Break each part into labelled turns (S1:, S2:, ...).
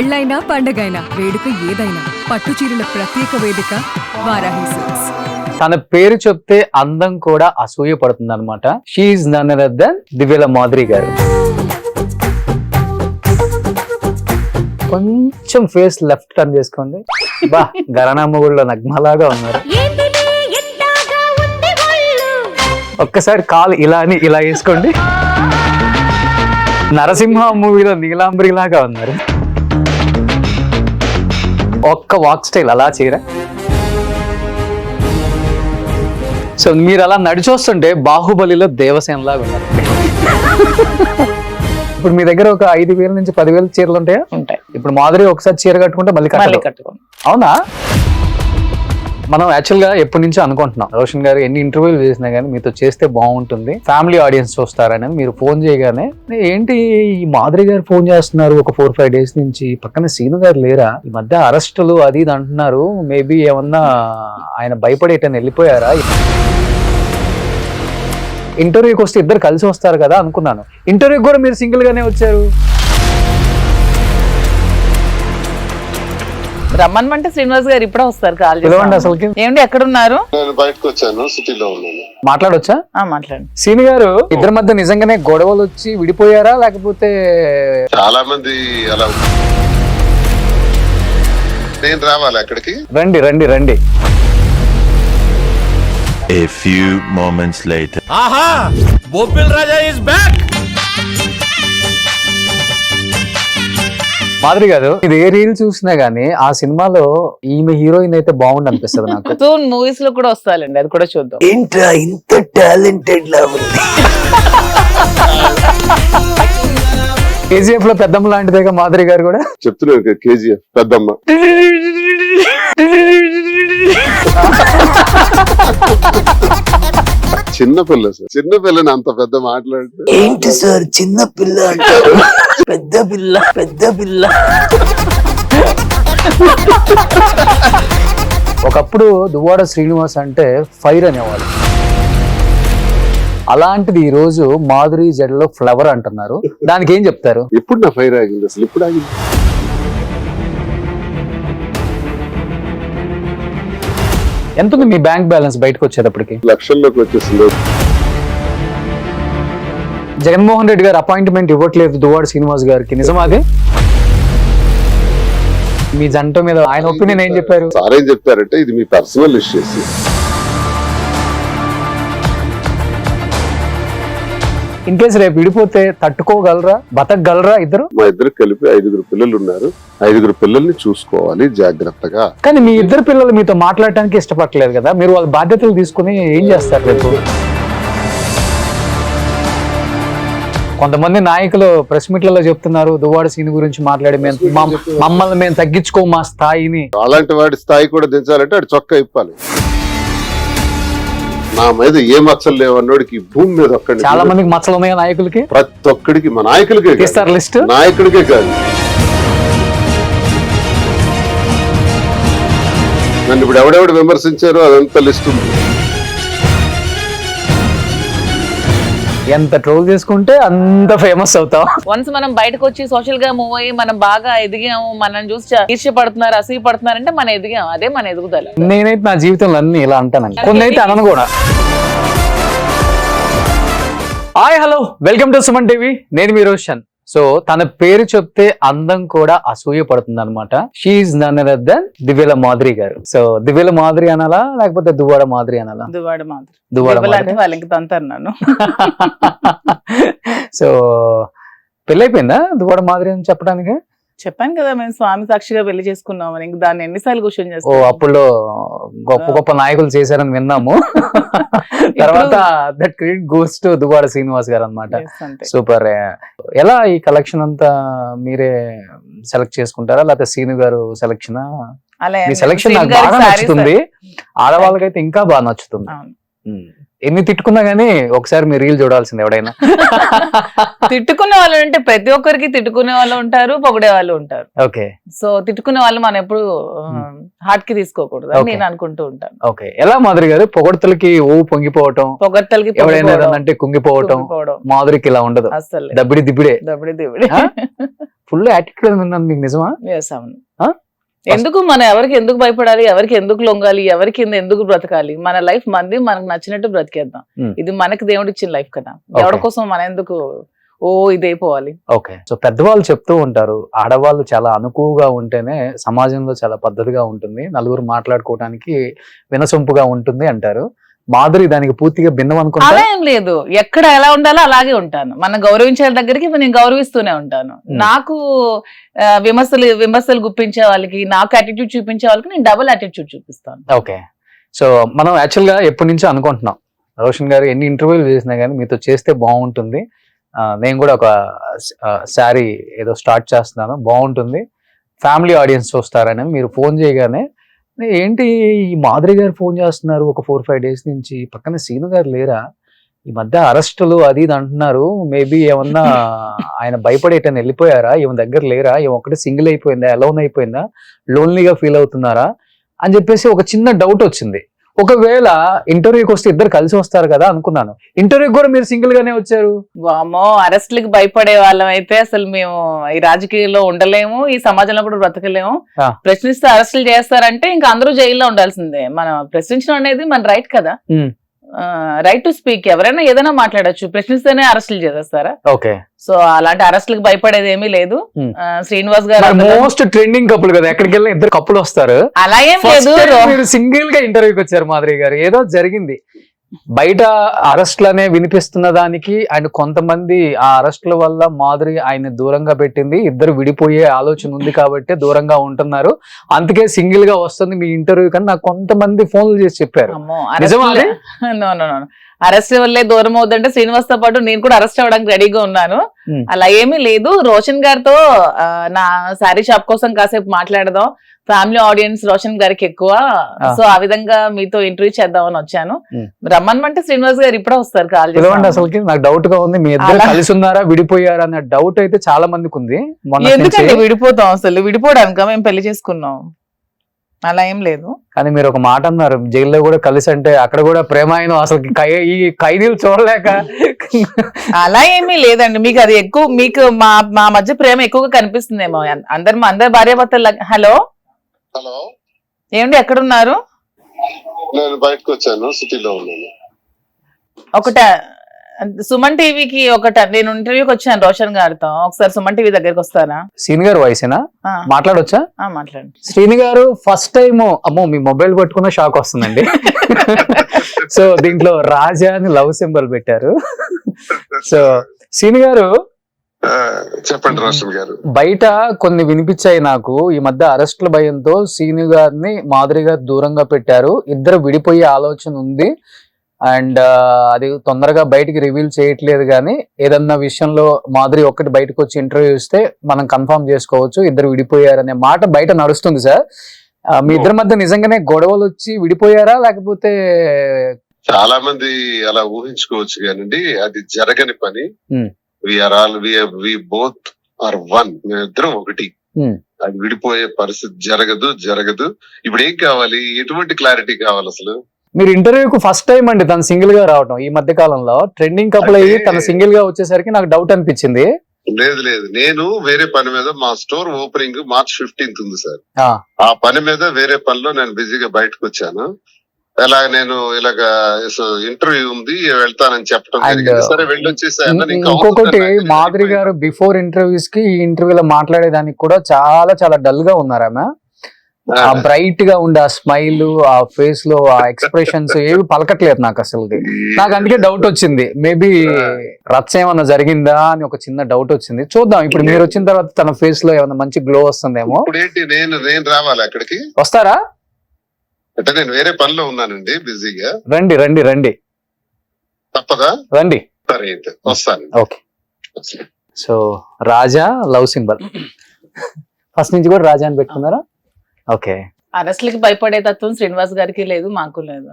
S1: పెళ్ళైనా పండగైనా వేడుక ఏదైనా పట్టు చీరల ప్రత్యేక వేదిక వారాహి సిల్క్స్.
S2: తన పేరు చెప్తే అందం కూడా అసూయ పడుతుంది అనమాట. She none other than Divvala Madhuri గారు. కొంచెం ఫేస్ లెఫ్ట్ టర్న్ చేసుకోండి. బా గరణామగుళ్ళో నగ్మలాగా ఉన్నారు. ఒక్కసారి కాలు ఇలా అని ఇలా వేసుకోండి. నరసింహ మూవీలో నీలాంబరి లాగా ఉన్నారు. ఒక్క వాక్ స్టైల్ అలా చేయరా. సో మీరు అలా నడిచొస్తుంటే బాహుబలిలో దేవసేన లాగా ఉన్నారు. ఇప్పుడు మీ దగ్గర ఒక 5,000 నుంచి 10,000 చీరలు ఉంటాయా?
S3: ఉంటాయి.
S2: ఇప్పుడు మాధురి ఒకసారి చీర కట్టుకుంటే మళ్ళీ కట్టుకోండి. అవునా? మనం యాక్చువల్ గా ఎప్పటి నుంచో అనుకుంటున్నాం, రోషన్ గారు ఎన్ని ఇంటర్వ్యూలు చేసినా గానీ మీతో చేస్తే బాగుంటుంది, ఫ్యామిలీ ఆడియన్స్ చూస్తారని. మీరు ఫోన్ చేయగానే ఏంటి ఈ మాధురి గారు ఫోన్ చేస్తున్నారు ఒక 4-5 డేస్ నుంచి, పక్కన సీను గారు లేరా, ఈ మధ్య అరెస్టులు అది ఇది అంటున్నారు, మేబీ ఏమన్నా ఆయన భయపడేటని వెళ్ళిపోయారా, ఇంటర్వ్యూకి వస్తే ఇద్దరు కలిసి వస్తారు కదా అనుకున్నాను. ఇంటర్వ్యూకి కూడా మీరు సింగిల్ గానే వచ్చారు.
S3: రమ్మనమంటే శ్రీనివాస్ గారు ఇప్పుడే వస్తారు. కాల్
S2: పిలవండి. అసలు
S3: ఏమండి ఎక్కడ ఉన్నారు?
S4: నేను బయటకు వచ్చాను, సిటీలో ఉన్నాను.
S2: మాట్లాడొచ్చా?
S3: మాట్లాడండి.
S2: సీని గారు, ఇద్దరి మధ్య నిజంగానే గొడవలు వచ్చి విడిపోయారా లేకపోతే?
S4: చాలా మంది అలా. నేను రావాలి అక్కడికి?
S2: రండి రండి రండి.
S5: A few moments later.
S6: Aha! Bopil Raja is back!
S2: Madhuri గారు, ఇది ఏ రీల్ చూసినా గానీ ఆ సినిమాలో ఈమె హీరోయిన్ అయితే బాగుంది అనిపిస్తుంది నాకు.
S3: సూన్ మూవీస్ లో కూడా వస్తాయండి, అది కూడా చూద్దాం.
S2: ఏంట్రా ఇంత టాలెంటెడ్ లా ఉంది. కేజీఎఫ్ లో పెద్దమ్మ లాంటిదేగా మాధురి గారు కూడా.
S4: చెప్తున్నాను కేజీఎఫ్ పెద్దమ్మ. చిన్నపిల్ల సార్, చిన్నపిల్లని అంత పెద్ద మాట్లాడుతూ
S2: ఏంటి సార్ చిన్న పిల్ల అంటారు? పెద్ద పిల్ల పెద్ద పిల్ల. ఒకప్పుడు దువ్వాడ శ్రీనివాస్ అంటే ఫైర్ అనేవాడు. అలాంటిది ఈ రోజు మాధురి జడలో ఫ్లవర్ అంటున్నారు. దానికి ఏం చెప్తారు?
S4: ఎప్పుడు నా ఫైర్ ఆగింది అసలు? ఎప్పుడు ఆగింది?
S2: ఎంత ఉంది మీ బ్యాంక్ బ్యాలెన్స్ బయటకు వచ్చేటప్పటికి?
S4: లక్షల్లోకి వచ్చేసింది.
S2: జగన్మోహన్ రెడ్డి గారు అపాయింట్మెంట్ ఇవ్వట్లేదు దువ్వాడ శ్రీనివాస్ గారికి, నిజమాది? మీ జంట మీద ఆయన ఒపీనియన్ ఏం చెప్పారు?
S4: సార్ ఏం చెప్తారంటే ఇది మీ పర్సనల్ ఇష్యూస్.
S2: ఇన్ కేసు రేపు విడిపోతే తట్టుకోగలరా, బతకగలరా ఇద్దరు?
S4: మా ఇద్దరు కలిపి 5 పిల్లలు ఉన్నారు. 5 పిల్లల్ని చూసుకోవాలి జాగ్రత్తగా.
S2: కానీ మీ ఇద్దరు పిల్లలు మీతో మాట్లాడటానికి ఇష్టపడలేదు కదా, మీరు వాళ్ళ బాధ్యతలు తీసుకుని ఏం చేస్తారు రేపు? కొంతమంది నాయకులు ప్రెస్ మీట్లలో చెప్తున్నారు దువ్వాడ సీన్ గురించి మాట్లాడి మమ్మల్ని మేము తగ్గించుకో మా స్థాయిని.
S4: అలాంటి వాడి స్థాయి కూడా దించాలంటే అది చొక్కా ఇప్పాలి. నా మీద ఏ మచ్చలు లేవన్నోడికి భూమి మీద ఒక్కడి.
S2: చాలా మందికి మచ్చలు ఉన్నాయి నాయకులకి.
S4: ప్రతి ఒక్కడికి, మా నాయకులకే
S2: తీస్తారు లిస్ట్.
S4: నాయకుడికే కాదు. నన్ను ఇప్పుడు ఎవడెవడు విమర్శించారో అదంతా లిస్ట్ ఉంది.
S2: ఎంత ట్రోల్ చేసుకుంటే అంత ఫేమస్ అవుతాం.
S3: వన్స్ మనం బయటకు వచ్చి సోషల్ గా మూవ్ అయ్యి మనం బాగా ఎదిగాము, మనం చూసి ఈర్ష్యపడుతున్నారు, అసూయపడుతున్నారు అంటే మనం ఎదిగాం, అదే మన ఎదుగుదల.
S2: నేనైతే నా జీవితంలో అన్ని ఇలా అంటానండి, కొన్ని అయితే అనను కూడా. Hi hello, welcome to Suman TV. నేను మీ రోషన్. సో తన పేరు చెప్తే అందం కూడా అసూయ పడుతుంది అనమాట. She none other than Divvala Madhuri గారు. సో దివ్యల మాధురి అనాలా లేకపోతే దువ్వాడ మాధురి అనాలా?
S3: దువ్వాడ మాధురి.
S2: దువ్వాడ
S3: అంటే వాళ్ళకి తంతారు నన్ను.
S2: సో పెళ్ళైపోయిందా దువ్వాడ మాధురి అని చెప్పడానికి?
S3: చెప్పాను కదా, మేము స్వామి సాక్షిగా పెళ్లి చేసుకున్నామని. ఇంక దాన్ని ఎన్నిసార్లు క్వశ్చన్
S2: ఓ
S3: చేస్తాం.
S2: అప్పుల్లో గొప్ప గొప్ప నాయకులు చేశారని విన్నాము. తర్వాత that credit goes to Duvvada Srinivas గారు అన్నమాట. సూపర్. ఎలా ఈ కలెక్షన్ అంతా మీరే సెలెక్ట్ చేసుకుంటారా లేకపోతే సీను గారు సెలెక్షన్? మీ సెలెక్షన్ నాకు బాగా నచ్చుతుంది, ఆడవాళ్ళకైతే ఇంకా బాగా నచ్చుతుంది. ఎన్ని తిట్టుకున్నా గానీ ఒకసారి మీరు రీల్ చూడాల్సింది ఎవడైనా.
S3: తిట్టుకునే వాళ్ళు అంటే ప్రతి ఒక్కరికి తిట్టుకునే వాళ్ళు ఉంటారు, పొగిడే వాళ్ళు ఉంటారు.
S2: ఓకే.
S3: సో తిట్టుకునే వాళ్ళు మనం ఎప్పుడు హార్ట్ కి తీసుకోకూడదు అని నేను అనుకుంటూ ఉంటాను.
S2: ఓకే. ఎలా మాధురి గారు? పొగడ్తలకి ఓ పొంగిపోవటం,
S3: పొగడ్తలకి
S2: ఎవడైనా అంటే కుంగిపోవటం. మాధురికి ఇలా ఉండదు,
S3: అసలు
S2: దబ్బిడి దిబ్బిడే.
S3: దబ్బిడి దిబ్బిడి.
S2: ఫుల్ యాటిట్యూడ్ విన్నాను, మీకు నిజమా?
S3: Yes, అవును. ఎందుకు మనం ఎవరికి ఎందుకు భయపడాలి, ఎవరికి ఎందుకు లొంగాలి, ఎవరికి ఎందుకు బ్రతకాలి? మన లైఫ్ మంది, మనకు నచ్చినట్టు బ్రతికేద్దాం. ఇది మనకి దేవుడు ఇచ్చిన లైఫ్ కదా, ఎవరి కోసం మనం ఎందుకు ఇదైపోవాలి?
S2: ఓకే. సో పెద్దవాళ్ళు చెప్తూ ఉంటారు, ఆడవాళ్ళు చాలా అనుకువగా ఉంటేనే సమాజంలో చాలా పద్ధతిగా ఉంటుంది, నలుగురు మాట్లాడుకోవడానికి వినసొంపుగా ఉంటుంది అంటారు. మాధురి దానికి పూర్తిగా భిన్నం అనుకుంటా.
S3: అలా ఏం లేదు, ఎక్కడ ఎలా ఉండాలో అలాగే ఉంటాను. మనం గౌరవించే దగ్గరికి నేను గౌరవిస్తూనే ఉంటాను. నాకు విమర్శలు గుప్పించే వాళ్ళకి, నాకు యాటిట్యూడ్ చూపించే వాళ్ళకి నేను డబుల్ యాటిట్యూడ్ చూపిస్తాను.
S2: ఓకే. సో మనం యాక్చువల్ గా ఎప్పటి నుంచో అనుకుంటున్నాం, రోషన్ గారు ఎన్ని ఇంటర్వ్యూలు చేసినా కానీ మీతో చేస్తే బాగుంటుంది, నేను కూడా ఒక శారీ ఏదో స్టార్ట్ చేస్తున్నాను, బాగుంటుంది, ఫ్యామిలీ ఆడియన్స్ చూస్తారని మీరు ఫోన్ చేయగానే, ఏంటి ఈ మాధురి గారు ఫోన్ చేస్తున్నారు ఒక 4-5 డేస్ నుంచి, పక్కన సీను గారు లేరా, ఈ మధ్య అరెస్టులు అది ఇది అంటున్నారు, మేబీ ఏమన్నా ఆయన భయపడేటని వెళ్ళిపోయారా, ఈమె దగ్గర లేరా, ఈమె ఒక్కటే సింగిల్ అయిపోయిందా, అలోన్ అయిపోయిందా, లోన్లీగా ఫీల్ అవుతున్నారా అని చెప్పేసి ఒక చిన్న డౌట్ వచ్చింది. ఒకవేళ ఇంటర్వ్యూకి వస్తే ఇద్దరు కలిసి వస్తారు కదా అనుకున్నాను, ఇంటర్వ్యూకి కూడా మీరు సింగిల్ గానే వచ్చారు.
S3: వామో, అరెస్ట్లకి భయపడే వాళ్ళం అయితే అసలు మేము ఈ రాజకీయాల్లో ఉండలేము, ఈ సమాజంలో కూడా బ్రతకలేము. ప్రశ్నిస్తే అరెస్టులు చేస్తారంటే ఇంకా అందరూ జైల్లో ఉండాల్సిందే. మనం ప్రశ్నించడం అనేది మన రైట్ కదా, రైట్ టు స్పీక్. ఎవరైనా ఏదైనా మాట్లాడొచ్చు, ప్రశ్నిస్తేనే అరెస్టులు చేసేస్తారా?
S2: ఓకే.
S3: సో అలాంటి అరెస్టులకు భయపడేది ఏమీ లేదు. శ్రీనివాస్ గారు
S2: మోస్ట్ ట్రెండింగ్ కపుల్ కదా, ఎక్కడికి వెళ్ళినా ఇద్దరు కప్పులు వస్తారు,
S3: అలా ఏం లేదు.
S2: మీరు సింగిల్ గా ఇంటర్వ్యూకి వచ్చారు మాధురి గారు, ఏదో జరిగింది బయట అరెస్ట్లనే వినిపిస్తున్న దానికి, అండ్ కొంతమంది ఆ అరెస్ట్ల వల్ల మాధురి ఆయన దూరంగా పెట్టింది, ఇద్దరు విడిపోయే ఆలోచన ఉంది కాబట్టి దూరంగా ఉంటున్నారు, అందుకే సింగిల్ గా వస్తుంది మీ ఇంటర్వ్యూ కానీ నాకు కొంతమంది ఫోన్లు చేసి చెప్పారు.
S3: అరెస్ట్ వల్లే దూరం అవుతుంటే శ్రీనివాస్ తో పాటు నేను కూడా అరెస్ట్ అవ్వడానికి రెడీగా ఉన్నాను. అలా ఏమీ లేదు. రోషన్ గారితో నా శారీ షాప్ కోసం కాసేపు మాట్లాడదాం, ఫ్యామిలీ ఆడియన్స్ రోషన్ గారికి ఎక్కువ, సో ఆ విధంగా మీతో ఇంటర్వ్యూ చేద్దామని వచ్చాను. రమ్మనమంటే శ్రీనివాస్ గారు ఇప్పుడే వస్తారు, కాల్ చేయండి.
S2: అసలుకి నాకు డౌట్ గా ఉంది, మీ ఇద్దరు కలిసి ఉన్నారా విడిపోయారా అన్న డౌట్ అయితే చాలా మందికి ఉంది.
S3: ఎందుకంటే విడిపోతాం, అసలు విడిపోవడానికి మేము పెళ్లి చేసుకున్నాం, అలా ఏం లేదు.
S2: కానీ మీరు ఒక మాట అన్నారు, జైల్లో కూడా కలిసి అంటే అక్కడ కూడా ప్రేమాయణం అసలు ఈ ఖైదీలు చూడలేక.
S3: అలా ఏమీ లేదండి, మీకు అది ఎక్కువ, మీకు మా మధ్య ప్రేమ ఎక్కువగా కనిపిస్తుందేమో. అందరి భార్యాభర్తలు. హలో
S4: హలో,
S3: ఏమండి ఎక్కడున్నారు?
S4: నేను బయటకు వచ్చాను, సిటీలో ఉన్నాను.
S3: సుమన్ టీవీకి నేను ఇంటర్వ్యూకి వచ్చాను రోషన్ గారితో, ఒకసారి సుమన్ టీవీ దగ్గరికి వస్తారా?
S2: శ్రీని గారు వాయిసేనా, మాట్లాడొచ్చా?
S3: మాట్లాడండి.
S2: శ్రీని గారు ఫస్ట్ టైం, అమ్మో మీ మొబైల్ పట్టుకున్న షాక్ వస్తుందండి. సో దీంట్లో రాజా అని లవ్ సింబల్ పెట్టారు. సో శ్రీని గారు
S4: చెప్పండి రోషన్ గారు.
S2: బయట కొన్ని వినిపించాయి నాకు, ఈ మధ్య అరెస్ట్ల భయంతో శ్రీని గారిని మాధురి గారు దూరంగా పెట్టారు, ఇద్దరు విడిపోయే ఆలోచన ఉంది, అండ్ అది తొందరగా బయటికి రివీల్ చేయట్లేదు, కానీ ఏదన్నా విషయంలో మాధురి ఒక్కటి బయటకు వచ్చి ఇంటర్వ్యూ ఇస్తే మనం కన్ఫర్మ్ చేసుకోవచ్చు ఇద్దరు విడిపోయారనే మాట బయట నడుస్తుంది సార్. మీ ఇద్దరి మధ్య నిజంగానే గొడవలు వచ్చి విడిపోయారా, లేకపోతే?
S4: చాలా మంది అలా ఊహించుకోవచ్చు కానండి, అది జరగని పని. వి బోత్ ఆర్ వన్, మేమిద్దరం ఒకటి. అది విడిపోయే పరిస్థితి జరగదు. ఇప్పుడు ఏం కావాలి, ఎటువంటి క్లారిటీ కావాలి అసలు?
S2: మీరు ఇంటర్వ్యూకు ఫస్ట్ టైం అండి తను సింగిల్ గా రావడం, ఈ మధ్య కాలంలో ట్రెండింగ్ కపుల్ అయ్యి తన సింగిల్ గా వచ్చేసరికి నాకు డౌట్ అనిపించింది.
S4: లేదు, నేను వేరే పని మీద, మా స్టోర్ ఓపెనింగ్ March 15th ఉంది సార్, ఆ పని మీద వేరే పనిలో నేను బిజీగా బయటకు వచ్చాను. నేను ఇలాగ ఇంటర్వ్యూ ఉంది వెళ్తానని చెప్పడం జరిగింది. సరే వెళ్ళొచ్చేసాను.
S2: ఇంకొకటి మాధురి గారు బిఫోర్ ఇంటర్వ్యూస్ కి ఈ ఇంటర్వ్యూలో మాట్లాడేదానికి కూడా చాలా చాలా డల్ గా ఉన్నారు ఆమె. ఆ బ్రైట్ గా ఉండే ఆ స్మైల్, ఆ ఫేస్ లో ఆ ఎక్స్ప్రెషన్స్ ఏవి పలకట్లేదు నాకు అసలు. నాకు అందుకే డౌట్ వచ్చింది, మేబీ రచ్చ ఏమన్నా జరిగిందా అని ఒక చిన్న డౌట్ వచ్చింది. చూద్దాం ఇప్పుడు మీరు వచ్చిన తర్వాత తన ఫేస్ లో ఏమన్నా మంచి గ్లో వస్తుందేమో.
S4: నేను రావాలి అక్కడికి?
S2: వస్తారా?
S4: అంటే నేను వేరే పనిలో ఉన్నానండి, బిజీగా.
S2: రండి
S4: తప్పదా?
S2: రండి.
S4: సరే అయితే వస్తాను.
S2: ఓకే. సో రాజా లవ్ సింబల్ ఫస్ట్ నుంచి కూడా రాజా అని పెట్టుకున్నారా? ఓకే.
S3: అరెస్ట్లకి భయపడే తత్వం శ్రీనివాస్ గారికి లేదు, మాకు లేదు.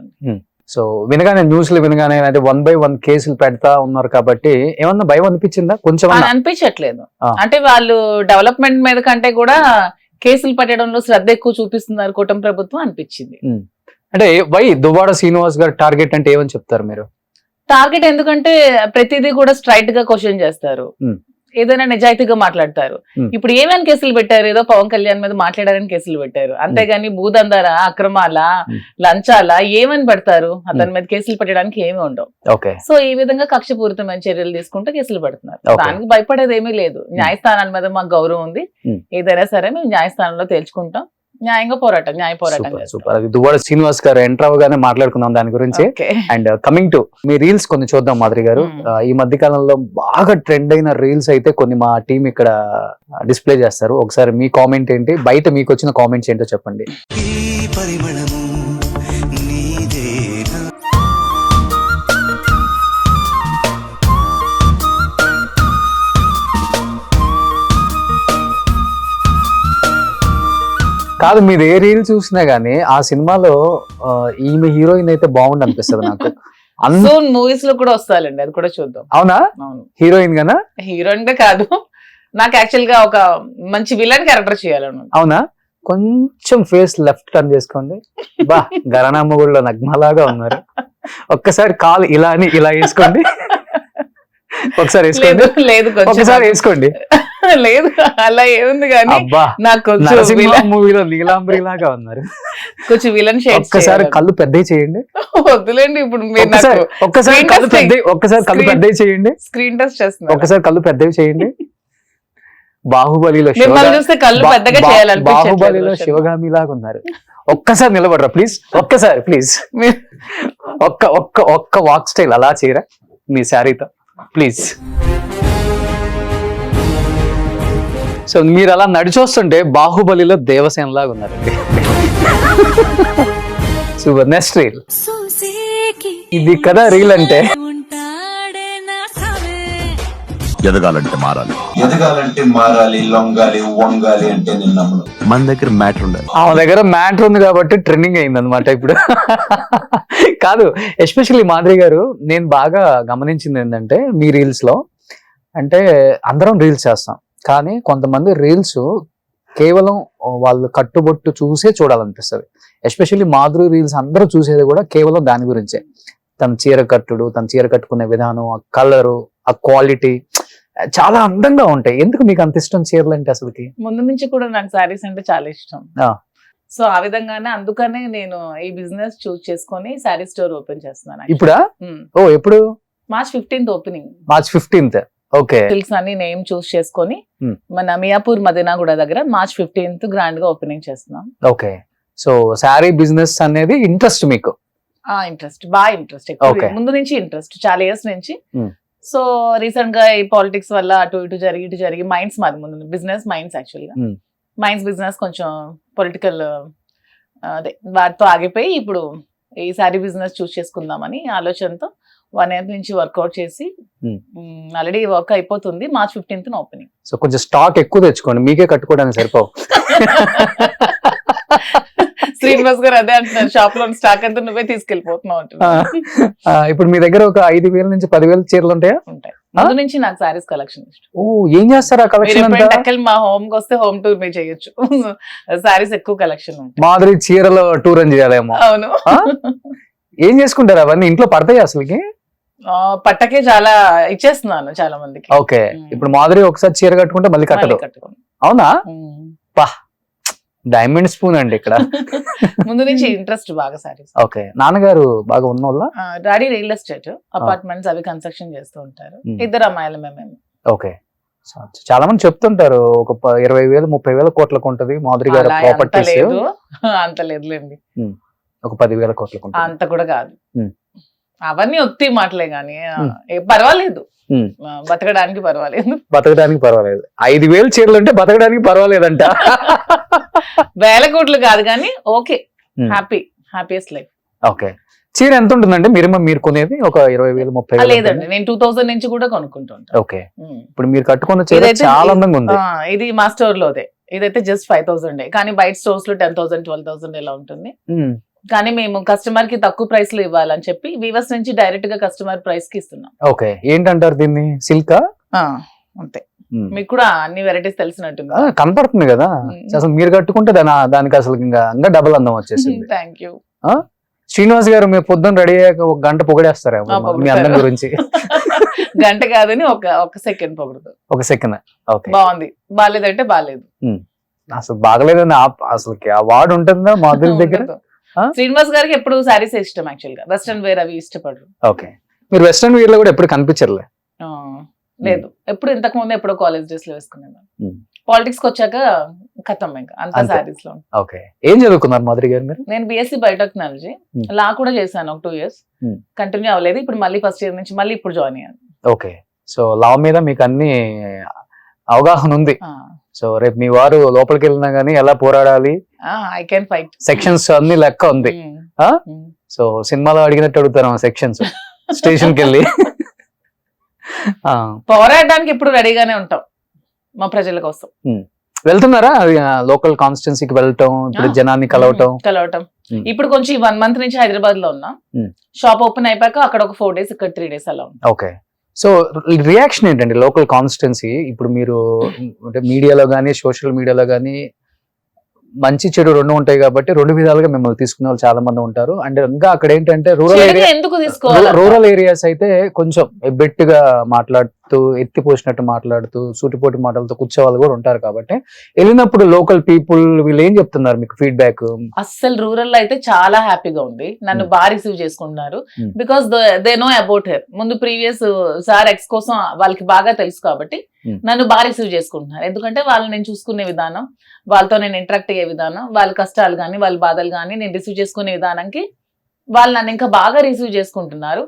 S2: సో వినగానే న్యూస్లు వినగానే అంటే 1 by 1 కేసులు పెడతా ఉన్నారు కాబట్టి ఏమన్నా భయం అనిపించిందా? కొంచెం
S3: అనిపించట్లేదు. అంటే వాళ్ళు డెవలప్మెంట్ మీద కంటే కూడా కేసులు పెట్టడంలో శ్రద్ధ ఎక్కువ చూపిస్తున్నారు కూటమి ప్రభుత్వం అనిపించింది.
S2: అంటే వై దువ్వాడ శ్రీనివాస్ గారు టార్గెట్ అంటే ఏమని చెప్తారు మీరు?
S3: టార్గెట్ ఎందుకంటే ప్రతిదీ కూడా స్ట్రైట్ గా క్వశ్చన్ చేస్తారు. ఏదైనా నిజాయితీగా మాట్లాడతారు. ఇప్పుడు ఏమేమి కేసులు పెట్టారు? ఏదో పవన్ కళ్యాణ్ మీద మాట్లాడారని కేసులు పెట్టారు, అంతేగాని భూదందారా, అక్రమాల, లంచాల ఏమని పెడతారు? అతని మీద కేసులు పెట్టడానికి ఏమీ ఉండవు. సో ఈ విధంగా కక్షపూరితమైన చర్యలు తీసుకుంటే కేసులు పెడుతున్నారు. దానికి భయపడేది ఏమీ లేదు. న్యాయస్థానాల మీద మాకు గౌరవం ఉంది. ఏదైనా సరే మేము న్యాయస్థానంలో తేల్చుకుంటాం. న్యాయ పోరాటం
S2: సూపర్. దువ్వాడ శ్రీనివాస్ గారు ఎంటర్ అవగానే మాట్లాడుకుందాం దాని గురించి. And coming to me reels కొన్ని చూద్దాం మాధురి గారు. ఈ మధ్య కాలంలో బాగా ట్రెండ్ అయిన రీల్స్ అయితే కొన్ని మా టీం ఇక్కడ డిస్ప్లే చేస్తారు. ఒకసారి మీ కామెంట్ ఏంటి, బయట మీకు వచ్చిన కామెంట్స్ ఏంటో చెప్పండి. కాదు, మీరు ఏ రీల్ చూసినా గానీ ఆ సినిమాలో ఈమె హీరోయిన్ అయితే బాగుంది అనిపిస్తుంది నాకు.
S3: మూవీస్ లో కూడా వస్తాయండి, అది కూడా చూద్దాం.
S2: అవునా? హీరోయిన్ గానా?
S3: హీరోయిన్ గా కాదు, నాకు యాక్చువల్ గా ఒక మంచి విలన్ క్యారెక్టర్ చేయాలను.
S2: అవునా? కొంచెం ఫేస్ లెఫ్ట్ టర్న్ చేసుకోండి. బా, గరణమ్మ గుడిలో నగ్మలాగా ఉన్నారు. ఒక్కసారి కాలు ఇలా అని ఇలా వేసుకోండి. ఒకసారి వేసుకోండి.
S3: లేదు,
S2: ఒకసారి వేసుకోండి.
S3: లేదు, అలా ఏముంది కానీ నాకు
S2: మూవీలో నీలాంబరి లాగా ఉన్నారు.
S3: కొంచెం విలన్ షేడ్.
S2: ఒక్కసారి కళ్ళు పెద్దవి చేయండి.
S3: వద్దులేండి, ఇప్పుడు
S2: ఒక్కసారి కళ్ళు పెద్దవి చేయండి.
S3: స్క్రీన్ టెస్ట్ చేస్తున్నారు.
S2: ఒక్కసారి కళ్ళు పెద్దవి చేయండి. బాహుబలిలో బాహుబలిలో శివగామి లాగా ఉన్నారు. ఒక్కసారి నిలబడరా ప్లీజ్, ఒక్కసారి ప్లీజ్. ఒక్క వాక్ స్టైల్ అలా చేయరా మీ శారీతో ప్లీజ్. సో మీరు అలా నడిచొస్తుంటే బాహుబలిలో దేవసేన లాగా ఉన్నారండి. సూపర్. నెక్స్ట్ రీల్ ఇది కదా రీల్ అంటే.
S5: ఎదగాలంటే మారాలి,
S7: ఎదగాలంటే మారాలి, లొంగాలి, వంగాలి అంటే నిన్నమ్ముడు.
S5: మన దగ్గర మ్యాటర్ ఉండాలి.
S2: ఆమె దగ్గర మ్యాటర్ ఉంది కాబట్టి ట్రెండింగ్ అయింది అనమాట ఇప్పుడు. కాదు, ఎస్పెషల్లీ మాధురి గారు, నేను బాగా గమనించింది ఏంటంటే మీ రీల్స్ లో, అంటే అందరం రీల్స్ చేస్తాం కానీ కొంతమంది రీల్స్ కేవలం వాళ్ళు కట్టుబొట్టు చూసే చూడాలనిపిస్తుంది. ఎస్పెషల్లీ మాధురి రీల్స్ అందరూ చూసేది కూడా కేవలం దాని గురించే. తన చీర కట్టుడు, తన చీర కట్టుకునే విధానం, ఆ కలరు, ఆ క్వాలిటీ చాలా అందంగా ఉంటాయి. ఎందుకు మీకు అంత ఇష్టం చీరలు అంటే? అసలుకి
S3: ముందు నుంచి కూడా నాకు శారీస్ అంటే చాలా ఇష్టం. సో ఆ విధంగానే అందుకనే నేను ఈ బిజినెస్ చూస్ చేసుకొని శారీ స్టోర్ ఓపెన్ చేస్తున్నాను.
S2: ఇప్పుడా? ఓ, ఎప్పుడు?
S3: March 15th opening.
S2: March 15th. Okay.
S3: Silks అన్ని నేమ్ చూస్ చేసుకొని మన మియాపూర్ మదీనాగూడ దగ్గర March 15th గ్రాండ్ గా ఓపెనింగ్ చేస్తున్నాం.
S2: ఓకే. సో శారీ బిజినెస్ అనేది ఇంట్రెస్ట్ మీకు?
S3: ఇంట్రెస్ట్, బాగా ఇంట్రెస్ట్. ముందు నుంచి ఇంట్రెస్ట్, చాలా ఇయర్స్ నుంచి. సో రీసెంట్ గా ఈ పాలిటిక్స్ వల్ల అటు ఇటు జరిగి మైండ్స్, మాది ముందు బిజినెస్ మైండ్స్, యాక్చువల్ గా మైండ్స్ బిజినెస్ కొంచెం పొలిటికల్ అదే వాటితో ఆగిపోయి ఇప్పుడు ఈ శారీ బిజినెస్ చూస్ చేసుకుందామని ఆలోచనతో 1 year నుంచి వర్కౌట్ చేసి ఆల్రెడీ వర్క్ అయిపోతుంది. March 15th opening.
S2: సో కొంచెం స్టాక్ ఎక్కువ తెచ్చుకోండి, మీకే కట్టుకోవడానికి సరిపోవు.
S3: శ్రీనివాస్ గారు అదే అంటున్నారు, షాప్ లో స్టాక్ అంతా నువ్వే తీసుకెళ్లిపోతున్నావు అంటున్నారు.
S2: ఇప్పుడు మీ దగ్గర ఒక 5,000 నుంచి 10,000 చీరలు ఉంటాయా?
S3: ఉంటాయి. ముందు నుంచి నాకు సారీస్ కలెక్షన్ ఇష్టం.
S2: ఓ, ఏం చేస్తారు ఆ కలెక్షన్?
S3: మా హోమ్ కి వస్తే హోమ్ టూర్ మీరు చేయొచ్చు. సారీస్ ఎక్కువ కలెక్షన్ ఉంటాయి.
S2: మాధురి చీరలో టూర్ అని చేయాలేమో.
S3: అవును.
S2: ఏం చేసుకుంటారు అవన్నీ? ఇంట్లో పడతాయి అసలుకి?
S3: పట్టకే చాలా ఇచ్చేస్తున్నాను చాలా మందికి.
S2: ఓకే. ఇప్పుడు మాధురి ఒకసారి చీర కట్టుకుంటే మళ్ళీ కట్టదు. అవునా? పా, డైమండ్ స్పూన్ అండి ఇక్కడ.
S3: ముందు నుంచి ఇంట్రెస్ట్ బాగా సారీస్.
S2: ఓకే. నాన్నగారు బాగా ఉన్నోళ్ళ?
S3: డాడీ రియల్ ఎస్టేట్, అపార్ట్మెంట్స్ అవి కన్స్ట్రక్షన్ చేస్తూ ఉంటారు. 2 అమ్మాయిలు మేము.
S2: ఓకే. చాలా మంది చెప్తుంటారు ఒక 20,000 30,000 కోట్లకు ఉంటది మాధురి గారు ప్రాపర్టీస్.
S3: అంత లేదులేండి,
S2: ఒక 10,000 కోట్లకు.
S3: అంత కూడా కాదు. అవన్నీ ఒత్తి మాటలే గానీ పర్వాలేదు, బతకడానికి పర్వాలేదు.
S2: 5,000 చీరలు అంటే బతకడానికి పర్వాలేదంట.
S3: 1,000 కోట్లు కాదు కానీ ఓకే, హ్యాపీయెస్ట్ లైఫ్.
S2: ఓకే. చీర ఎంత ఉంటుందంటే మీరు కొనేది? ఒక 20,000 30,000?
S3: లేదండి, నేను 2000 నుంచి కూడా కొనుక్కుంటాను.
S2: ఓకే. ఇప్పుడు మీరు కట్టుకున్న చీర చాలా అందంగా ఉంది.
S3: ఇది మా స్టోర్ లోదే. ఇదైతే జస్ట్ 5,000, కానీ బయట స్టోర్స్ లో 10,000 12,000 ఇలా ఉంటుంది. కానీ మేము కస్టమర్ కి తక్కువ ప్రైస్ లో ఇవ్వాలని చెప్పి వీవర్స్ నుంచి డైరెక్ట్ గా కస్టమర్ ప్రైస్ కి ఇస్తున్నాం.
S2: ఓకే. ఏంటంటారు దీన్ని? సిల్కా?
S3: అంతే. మీకు కూడా అన్ని వెరైటీస్ తెలిసినట్టుంది,
S2: కనపడుతుంది కదా. అసలు మీరు కట్టుకుంటే దానికి అసలు ఇంకా డబుల్ అందం వచ్చేసింది.
S3: Thank you.
S2: శ్రీనివాస్ గారు, మీరు పొద్దున్న రెడీ అయ్యాక 1 గంట పొగడేస్తారా మీ అందం గురించి?
S3: గంట కాదని ఒక సెకండ్ పొగడతారు.
S2: ఒక సెకండ్. ఓకే,
S3: బాగుంది, బాగాలేదంటే బాగాలేదు.
S2: అసలు బాగలేదని అసలు ఆ వార్డ్ ఉంటుందా మాధురి దగ్గర?
S3: శ్రీనివాస్ గారికి ఎప్పుడు శారీస్ ఇష్టం, యాక్చువల్ గా వెస్ట్రన్ వేర్ అవి ఇష్టపడరు.
S2: ఓకే, మీరు వెస్ట్రన్ వేర్ లో కూడా ఎప్పుడు కనిపించరులే?
S3: లేదు, ఎప్పుడు ఇంతకు ముందు ఎప్పుడో కాలేజ్ డ్రెస్ లో వేసుకునేదాన్ని. పాలిటిక్స్ కి వచ్చాక ఖతం ఇంకా అంతా శారీస్ లో.
S2: ఓకే, ఏం చదువుకున్నారు మాధురి గారు మీరు?
S3: నేను BSc బయోటెక్నాలజీ, లా కూడా చేశాను ఒక 2 years, కంటిన్యూ అవ్వలేదు. ఇప్పుడు మళ్ళీ ఫస్ట్ ఇయర్ నుంచి మళ్ళీ ఇప్పుడు జాయిన్ అయ్యాను.
S2: ఓకే, సో లా మీద మీకు అన్ని అవగాహన ఉంది. సో రేపు మీ వారు లోపలికి వెళ్ళినా గానీ ఎలా పోరాడాలి,
S3: ఐ కెన్ ఫైట్,
S2: సెక్షన్స్ అన్ని లెక్క ఉంది. సో సినిమాలో అడిగినట్టు అడుగుతారు సెక్షన్స్, స్టేషన్ కి వెళ్ళి.
S3: పోరాడడానికి ఇప్పుడు రెడీగానే ఉంటాం మా ప్రజల కోసం.
S2: వెళ్తున్నారా లోకల్ కాన్స్టిట్యున్సీకి వెళ్ళటం, ఇప్పుడు జనాన్ని కలవటం?
S3: ఇప్పుడు కొంచెం 1 month నుంచి హైదరాబాద్ లో ఉన్నా. షాప్ ఓపెన్ అయిపోయాక అక్కడ ఒక 4 days, ఇక్కడ 3 days అలా ఉన్నా.
S2: ఓకే, సో రియాక్షన్ ఏంటండి లోకల్ కాన్స్టిట్యున్సీ? ఇప్పుడు మీరు అంటే మీడియాలో కానీ సోషల్ మీడియాలో కానీ మంచి చెడు రెండు ఉంటాయి కాబట్టి రెండు విధాలుగా మిమ్మల్ని తీసుకునే వాళ్ళు చాలా మంది ఉంటారు. అండ్ ఇంకా అక్కడ ఏంటంటే రూరల్ ఏరియాస్ అయితే కొంచెం ఎబ్బెట్టుగా మాట్లాడుతూ, ఎత్తిపోసినట్టు మాట్లాడుతూ, సూటిపోటి మాటలతో కూర్చో వాళ్ళు కూడా ఉంటారు. కాబట్టి వెళ్ళినప్పుడు లోకల్ పీపుల్ వీళ్ళు ఏం చెప్తున్నారు మీకు ఫీడ్బ్యాక్?
S3: అస్సలు రూరల్ అయితే చాలా హ్యాపీగా ఉంది, నన్ను బాగా రిసీవ్ చేసుకుంటున్నారు. Because they know about her. ముందు ప్రీవియస్ సార్ ఎక్స్ కోసం వాళ్ళకి బాగా తెలుసు కాబట్టి నన్ను బాగా రిసీవ్ చేసుకుంటున్నారు. ఎందుకంటే వాళ్ళని నేను చూసుకునే విధానం, వాళ్ళతో నేను ఇంటరాక్ట్ అయ్యే విధానం, వాళ్ళ కష్టాలు కానీ వాళ్ళ బాధలు కానీ నేను రిసీవ్ చేసుకునే విధానానికి వాళ్ళు నన్ను ఇంకా బాగా రిసీవ్ చేసుకుంటున్నారు.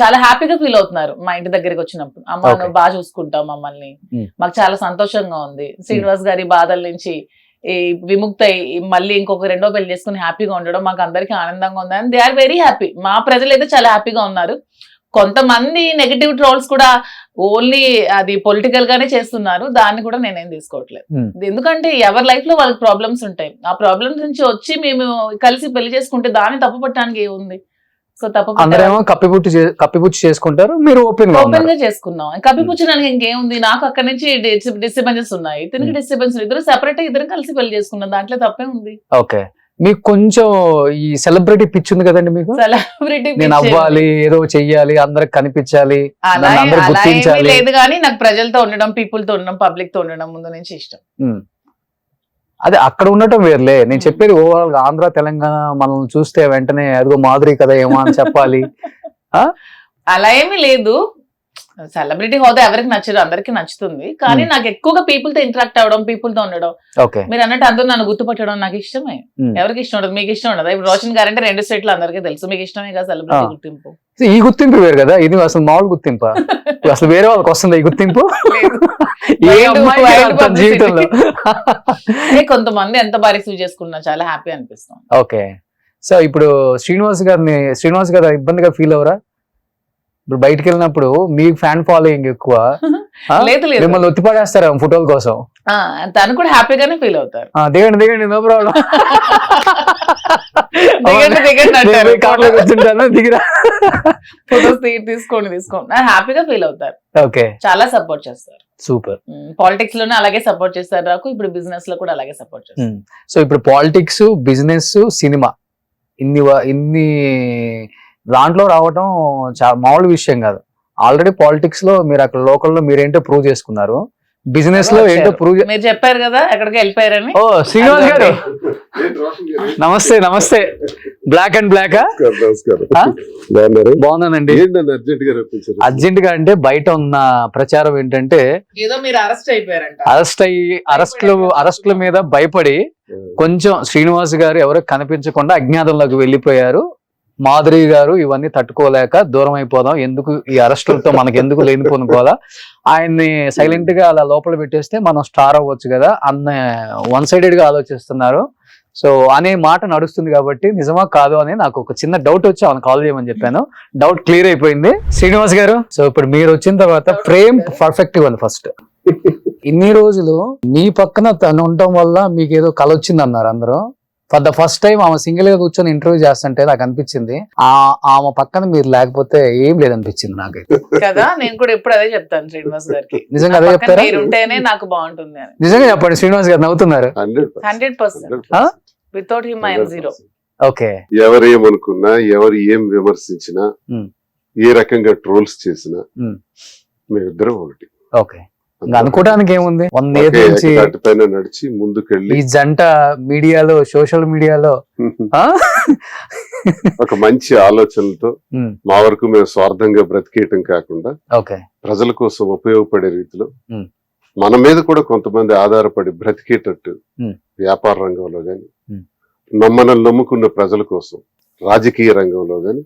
S3: చాలా హ్యాపీగా ఫీల్ అవుతున్నారు మా ఇంటి దగ్గరికి వచ్చినప్పుడు. అమ్మ నువ్వు బాగా చూసుకుంటావు మమ్మల్ని, మాకు చాలా సంతోషంగా ఉంది. శ్రీనివాస్ గారి బాధల నుంచి ఈ విముక్త మళ్ళీ ఇంకొక 2వ పెళ్లి చేసుకుని హ్యాపీగా ఉండడం మాకు అందరికీ ఆనందంగా ఉంది. And they are very happy. మా ప్రజలు అయితే చాలా హ్యాపీగా ఉన్నారు. కొంతమంది నెగటివ్ ట్రోల్స్ కూడా ఓన్లీ అది పొలిటికల్ గానే చేస్తున్నారు, దాన్ని కూడా నేనేం తీసుకోవట్లేదు. ఎందుకంటే ఎవరి లైఫ్ లో వాళ్ళకి ప్రాబ్లమ్స్ ఉంటాయి. ఆ ప్రాబ్లమ్స్ నుంచి వచ్చి మేము కలిసి పెళ్లి చేసుకుంటే దాన్ని తప్పు పట్టడానికి ఏముంది? సో తప్పు
S2: కప్పిపుచ్చి చేసుకుంటారు, మీరు ఓపెన్
S3: గా చేసుకున్నాం. కప్పిపుచ్చడానికి ఇంకేముంది? నాకు అక్కడ నుంచి డిస్టర్బెన్సెస్ ఉన్నాయి, ఇతనికి డిస్టర్బెన్స్, ఇద్దరు సెపరేట్ ఇద్దరు కలిసి పెళ్లి చేసుకున్నాం, దాంట్లో తప్పే ఉంది.
S2: ఓకే, మీకు కొంచెం ఈ సెలబ్రిటీ పిచ్ ఉంది కదండి మీకు?
S3: సెలబ్రిటీ
S2: నేను అవ్వాలి, ఏదో చెయ్యాలి, అందరికి కనిపించాలి, గుర్తించాలి.
S3: లేదు కానీ నాకు ప్రజలతో ఉండడం, పీపుల్ తో ఉండడం, పబ్లిక్ తో ఉండడం ముందు నుంచి ఇష్టం.
S2: అదే అక్కడ ఉండటం వేర్లే, నేను చెప్పేది ఓవరాల్ గా ఆంధ్ర తెలంగాణ మనల్ని చూస్తే వెంటనే అదిగో మాధురి కదా ఏమో అని చెప్పాలి.
S3: అలా ఏమీ లేదు. సెలబ్రిటీ హోదా ఎవరికి నచ్చదు, అందరికి నచ్చుతుంది. కానీ నాకు ఎక్కువగా పీపుల్ తో ఇంటరాక్ట్ అవ్వడం, పీపుల్ తో ఉండడం. మీరు అన్నట్టు అందరూ నన్ను గుర్తుపట్టడం నాకు ఇష్టమే. ఎవరికి ఇష్టం ఉండదు? మీకు ఇష్టం ఉండదు? ఇప్పుడు రోషన్ గారు అంటే 2 స్టేట్లు అందరికీ తెలుసు, మీకు ఇష్టమే కదా సెలబ్రిటీ గుర్తింపు.
S2: ఈ గుర్తింపు వేరు కదా, ఇది అసలు మామూలు గుర్తింపు. అసలు వేరే వాళ్ళకి వస్తుంది ఈ గుర్తింపు జీవితంలో.
S3: కొంతమంది ఎంత బాగా రిసీవ్ చేసుకున్నా చాలా హ్యాపీ అనిపిస్తుంది.
S2: ఓకే, సో ఇప్పుడు శ్రీనివాస్ గారు ఇబ్బందిగా ఫీల్ అవరా? ఇప్పుడు బయటకు వెళ్ళినప్పుడు మీ ఫ్యాన్ ఫాలోయింగ్ ఎక్కువ, మిమ్మల్ని ఒత్తిపడేస్తారా ఫోటోల కోసం?
S3: తను కూడా హ్యాపీగానే ఫీల్ అవుతారు.
S2: దిగండి నో ప్రాబ్లం, దిగిరా
S3: తీసుకోండి హ్యాపీగా ఫీల్ అవుతారు.
S2: ఓకే,
S3: చాలా సపోర్ట్ చేస్తారు.
S2: సూపర్.
S3: పాలిటిక్స్ లోనే అలాగే సపోర్ట్ చేస్తారు నాకు, ఇప్పుడు బిజినెస్ లో కూడా అలాగే సపోర్ట్ చేస్తారు.
S2: సో ఇప్పుడు పాలిటిక్స్, బిజినెస్, సినిమా ఇన్ని దాంట్లో రావటం చాలా మామూలు విషయం కాదు. ఆల్రెడీ పాలిటిక్స్ లో మీరు అక్కడ లోకల్లో మీరేంటో ప్రూవ్ చేసుకున్నారు, బిజినెస్ లో ఏంటో ప్రూవ్.
S3: మీరు చెప్పారు కదా ఎక్కడికి వెళ్ళిపోయారని.
S2: ఓ శ్రీనివాస్ గారు నమస్తే. బ్లాక్ అండ్ బ్లాక్ బాగున్నానండి. అర్జెంట్ గా అంటే బయట ఉన్న ప్రచారం ఏంటంటే
S3: ఏదో మీరు అరెస్ట్ అయిపోయారంట.
S2: అరెస్ట్ల మీద భయపడి కొంచెం శ్రీనివాస్ గారు ఎవరు కనిపించకుండా అజ్ఞాతంలోకి వెళ్ళిపోయారు. మాధురి గారు ఇవన్నీ తట్టుకోలేక దూరం అయిపోదాం, ఎందుకు ఈ అరెస్టులతో మనకి ఎందుకు లేనిపోను కూడా, ఆయన్ని సైలెంట్ గా అలా లోపల పెట్టేస్తే మనం స్టార్ అవ్వచ్చు కదా అన్న 1-sided గా ఆలోచిస్తున్నారు. సో అనే మాట నడుస్తుంది కాబట్టి నిజమా కాదు అని నాకు ఒక చిన్న డౌట్ వచ్చి ఆయన కాల్ చేయమని చెప్పాను. డౌట్ క్లియర్ అయిపోయింది. శ్రీనివాస్ గారు, సో ఇప్పుడు మీరు వచ్చిన తర్వాత ఫ్రేమ్ పర్ఫెక్ట్ గా ఉంది. ఫస్ట్ ఇన్ని రోజులు మీ పక్కన తను ఉండటం వల్ల మీకు ఏదో కళ వచ్చింది అన్నారు అందరూ. ఫర్ ద ఫస్ట్ టైం ఆమె సింగిల్ గా కూర్చొని ఇంటర్వ్యూ చేస్తుంటే నాకు అనిపించింది ఆమె పక్కన మీరు లేకపోతే ఏం లేదనిపించింది నాకైతే
S3: కదా. నేను కూడా ఎప్పుడు అదే చెప్తాను శ్రీనివాస్ గారికి,
S2: నిజంగా అదే చెప్తారా?
S3: ఉంటేనే నాకు బాగుంటుంది అని.
S2: నిజంగా చెప్పండి. శ్రీనివాస్ గారు నవ్వుతున్నారు.
S3: 100%. Without him I am zero.
S2: Okay,
S4: ఎవరు ఏమనుకున్నా, ఎవరు ఏం విమర్శించినా ఏ రకంగా ట్రోల్స్ చేసినా
S2: Hmm.
S4: మేమిద్దరం ఒకటి.
S2: ఓకే, ఇంకా అనుకోవడానికి ఏముంది, 100 ఏళ్ళ నుంచి
S4: పైన నడిచి ముందుకెళ్ళి
S2: ఈ జంట మీడియాలో, సోషల్ మీడియాలో
S4: ఒక మంచి ఆలోచనలతో మా వరకు మేము స్వార్థంగా బ్రతికేయటం కాకుండా
S2: ఓకే
S4: ప్రజల కోసం ఉపయోగపడే రీతిలో
S2: Hmm.
S4: మన మీద కూడా కొంతమంది ఆధారపడి బ్రతికేటట్టు
S2: Hmm.
S4: వ్యాపార రంగంలో గాని
S2: Hmm.
S4: మనల్ని నమ్ముకున్న ప్రజల కోసం రాజకీయ రంగంలో గాని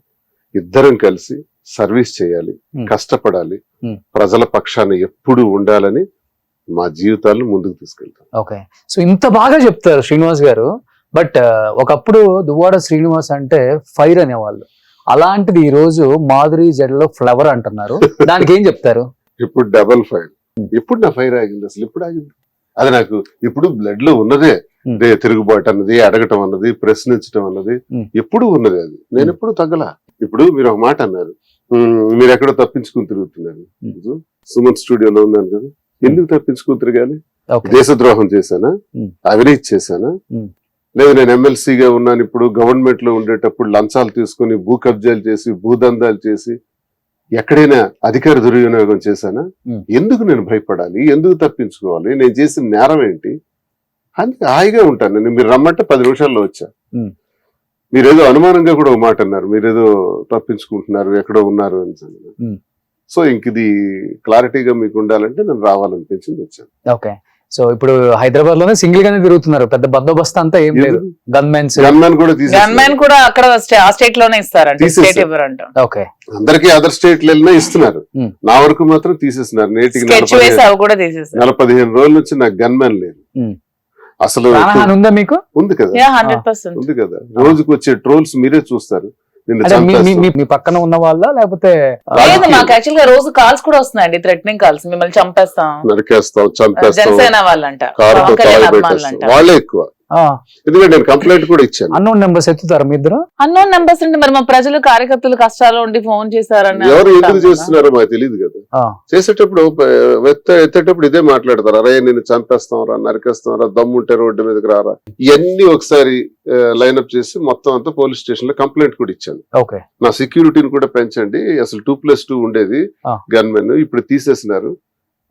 S4: ఇద్దరం కలిసి సర్వీస్ చేయాలి,
S2: Hmm.
S4: కష్టపడాలి,
S2: Hmm.
S4: ప్రజల పక్షాన ఎప్పుడు ఉండాలని మా జీవితాలను ముందుకు తీసుకెళ్తాం.
S2: ఓకే. సో ఇంత బాగా చెప్తారు శ్రీనివాస్ గారు, బట్ ఒకప్పుడు దువ్వాడ శ్రీనివాస్ అంటే ఫైర్ అనేవాళ్ళు, అలాంటిది ఈ రోజు మాధురి జడలో ఫ్లవర్ అంటున్నారు, దానికి ఏం చెప్తారు?
S4: ఇప్పుడు డబల్ ఫైర్. ఎప్పుడు నా ఫైర్ ఆగింది అసలు? ఎప్పుడు ఆగింది? అది నాకు ఇప్పుడు బ్లడ్ లో ఉన్నదే.
S2: Hmm.
S4: తిరుగుబాటు అన్నది, అడగటం అన్నది, ప్రశ్నించడం అన్నది
S2: Hmm.
S4: ఎప్పుడు ఉన్నది. అది నేను ఎప్పుడు తగ్గలా. ఇప్పుడు మీరు ఒక మాట అన్నారు, మీరు ఎక్కడో తప్పించుకుని తిరుగుతున్నారు. సుమన్ స్టూడియోలో ఉన్నాను కదా, ఎందుకు తప్పించుకుని తిరగాలి?
S2: ఓకే.
S4: దేశద్రోహం చేశానా?
S2: Hmm.
S4: అవినీతి చేశానా?
S2: Hmm.
S4: లేదు నేను ఎమ్మెల్సీగా ఉన్నాను, ఇప్పుడు గవర్నమెంట్ లో ఉండేటప్పుడు లంచాలు తీసుకుని భూ కబ్జాలు చేసి భూదందాలు చేసి ఎక్కడైనా అధికార దుర్వినియోగం చేశానా?
S2: Hmm.
S4: ఎందుకు నేను భయపడాలి? ఎందుకు తప్పించుకోవాలి? నేను చేసిన నేరం ఏంటి? అందుకే హాయిగా ఉంటాను నేను. మీరు రమ్మంటే 10 నిమిషాల్లో వచ్చా.
S2: Hmm.
S4: మీరేదో అనుమానంగా కూడా ఒక మాట అన్నారు, మీరేదో తప్పించుకుంటున్నారు, ఎక్కడో ఉన్నారు అని.
S2: Hmm.
S4: సో ఇంక ఇది క్లారిటీగా మీకు ఉండాలంటే నేను రావాలనిపించింది, వచ్చాను.
S2: ఓకే. సో ఇప్పుడు హైదరాబాద్ లోనే సింగిల్ గానే తిరుగుతున్నారు, పెద్ద బందోబస్తు అంతా ఏం లేదు. గన్మెన్స్
S4: గన్మెన్ కూడా
S3: గన్మెన్ కూడా అక్కడ ఆ స్టేట్ లోనే ఇస్తారంట,
S4: తీసేస్తారు.
S3: స్టేట్ ఇవ్వరంట.
S2: ఓకే.
S4: అందరికీ అదర్ స్టేట్ వెళ్ళినా ఇస్తున్నారు,
S2: Hmm.
S4: నా వరకు మాత్రం తీసేస్తున్నారు. నేటికి
S3: స్కెచ్ వేసి అవి కూడా తీసేస్తారు.
S4: 15 రోజుల నుంచి నాకు గన్మెన్ లేదు.
S2: Hmm.
S4: అసలు
S2: ప్రాణహాని ఉందా మీకు?
S4: ఉంది కదా,
S3: 100%.
S4: ఉంది కదా. రోజుకు వచ్చే ట్రోల్స్ మీరే చూస్తారు. నిన్ను
S2: అంటే
S4: చంపేస్తాం.
S2: మీ పక్కన ఉన్న వాళ్ళ లేకపోతే
S3: లేదు, మాకు యాక్చువల్ గా రోజు కాల్స్ కూడా వస్తున్నాయండి, థ్రెటనింగ్ కాల్స్, మిమ్మల్ని చంపేస్తాం,
S4: నరికేస్తాం, చంపేస్తాం,
S3: జనసేన వాళ్ళంట,
S4: కారుతో
S3: పవన్ కళ్యాణ్
S4: తాళి
S3: అభిమానులంట.
S4: పెట్టేస్తాం. వాళ్ళే ఎక్కువ. ఎందుకంటే నేను కంప్లైంట్ కూడా ఇచ్చాను.
S2: అన్నోన్ నెంబర్స్ ఎత్తుతారు మీ ఇద్దరు?
S3: అన్నోన్ నెంబర్స్ అంటే మరి మా ప్రజలు కార్యకర్తలు కష్టాల్లో ఉండి ఫోన్ చేశారని
S4: ఎవరు ఎందుకు
S3: అనుకుంటాం కదా.
S4: చేస్తున్నారో మాకు తెలియదు కదా. చేసేటప్పుడు ఎత్తేటప్పుడు ఇదే మాట్లాడతారు, అరే నేను చంపేస్తాంరా, నరికేస్తాంరా, దమ్ముంటే రోడ్డు మీదకి రారా. ఇవన్నీ ఒకసారి లైన్అప్ చేసి మొత్తం అంతా పోలీస్ స్టేషన్ లో కంప్లైంట్ కూడా ఇచ్చాను.
S2: ఓకే.
S4: నా సెక్యూరిటీని కూడా పెంచండి, అసలు 2+2 ఉండేది గన్మెన్, ఇప్పుడు తీసేసినారు,